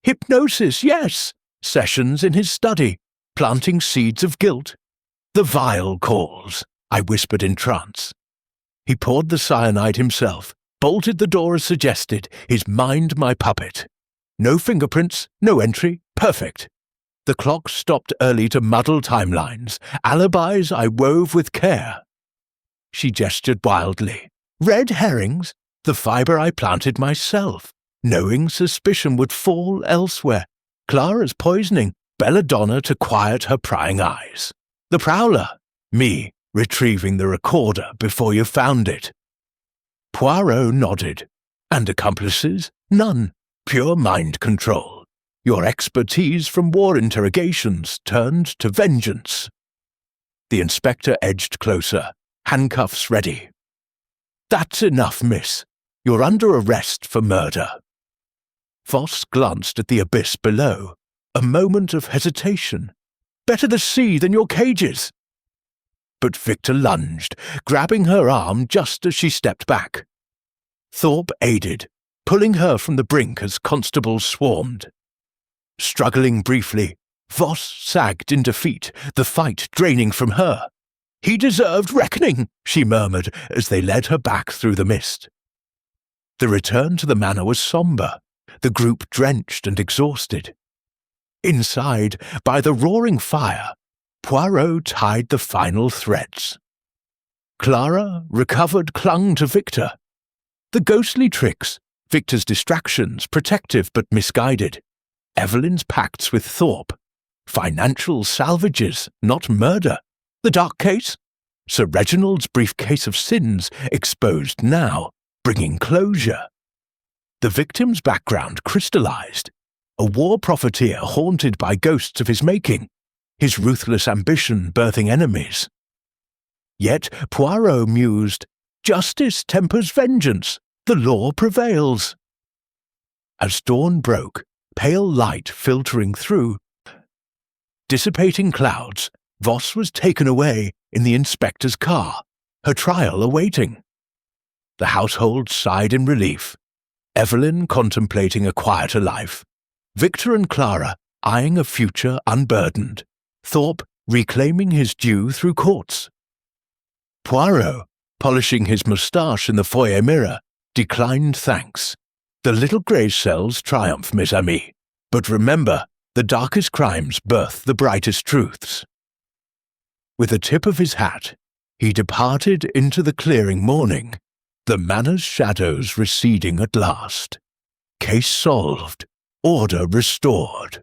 Hypnosis, yes. Sessions in his study, planting seeds of guilt. The vile calls, I whispered in trance. He poured the cyanide himself, bolted the door as suggested, his mind my puppet. No fingerprints, no entry, perfect. The clock stopped early to muddle timelines, alibis I wove with care. She gestured wildly. Red herrings, the fibre I planted myself, knowing suspicion would fall elsewhere. Clara's poisoning, belladonna to quiet her prying eyes. The prowler, me, retrieving the recorder before you found it. Poirot nodded. And accomplices? None. Pure mind control. Your expertise from war interrogations turned to vengeance. The inspector edged closer, handcuffs ready. That's enough, miss. You're under arrest for murder. Voss glanced at the abyss below. A moment of hesitation. Better the sea than your cages. But Victor lunged, grabbing her arm just as she stepped back. Thorpe aided, pulling her from the brink as constables swarmed. Struggling briefly, Voss sagged in defeat, the fight draining from her. He deserved reckoning, she murmured as they led her back through the mist. The return to the manor was sombre, the group drenched and exhausted. Inside, by the roaring fire, Poirot tied the final threads. Clara, recovered, clung to Victor. The ghostly tricks, Victor's distractions, protective but misguided. Evelyn's pacts with Thorpe. Financial salvages, not murder. The dark case? Sir Reginald's briefcase of sins, exposed now, bringing closure. The victim's background crystallized. A war profiteer haunted by ghosts of his making, his ruthless ambition birthing enemies. Yet Poirot mused, justice tempers vengeance, the law prevails. As dawn broke, pale light filtering through, dissipating clouds, Voss was taken away in the inspector's car, her trial awaiting. The household sighed in relief, Evelyn contemplating a quieter life, Victor and Clara eyeing a future unburdened, Thorpe reclaiming his due through courts. Poirot, polishing his moustache in the foyer mirror, declined thanks. The little grey cells triumph, mes amis. But remember, the darkest crimes birth the brightest truths. With the tip of his hat, he departed into the clearing morning, the manor's shadows receding at last. Case solved, order restored.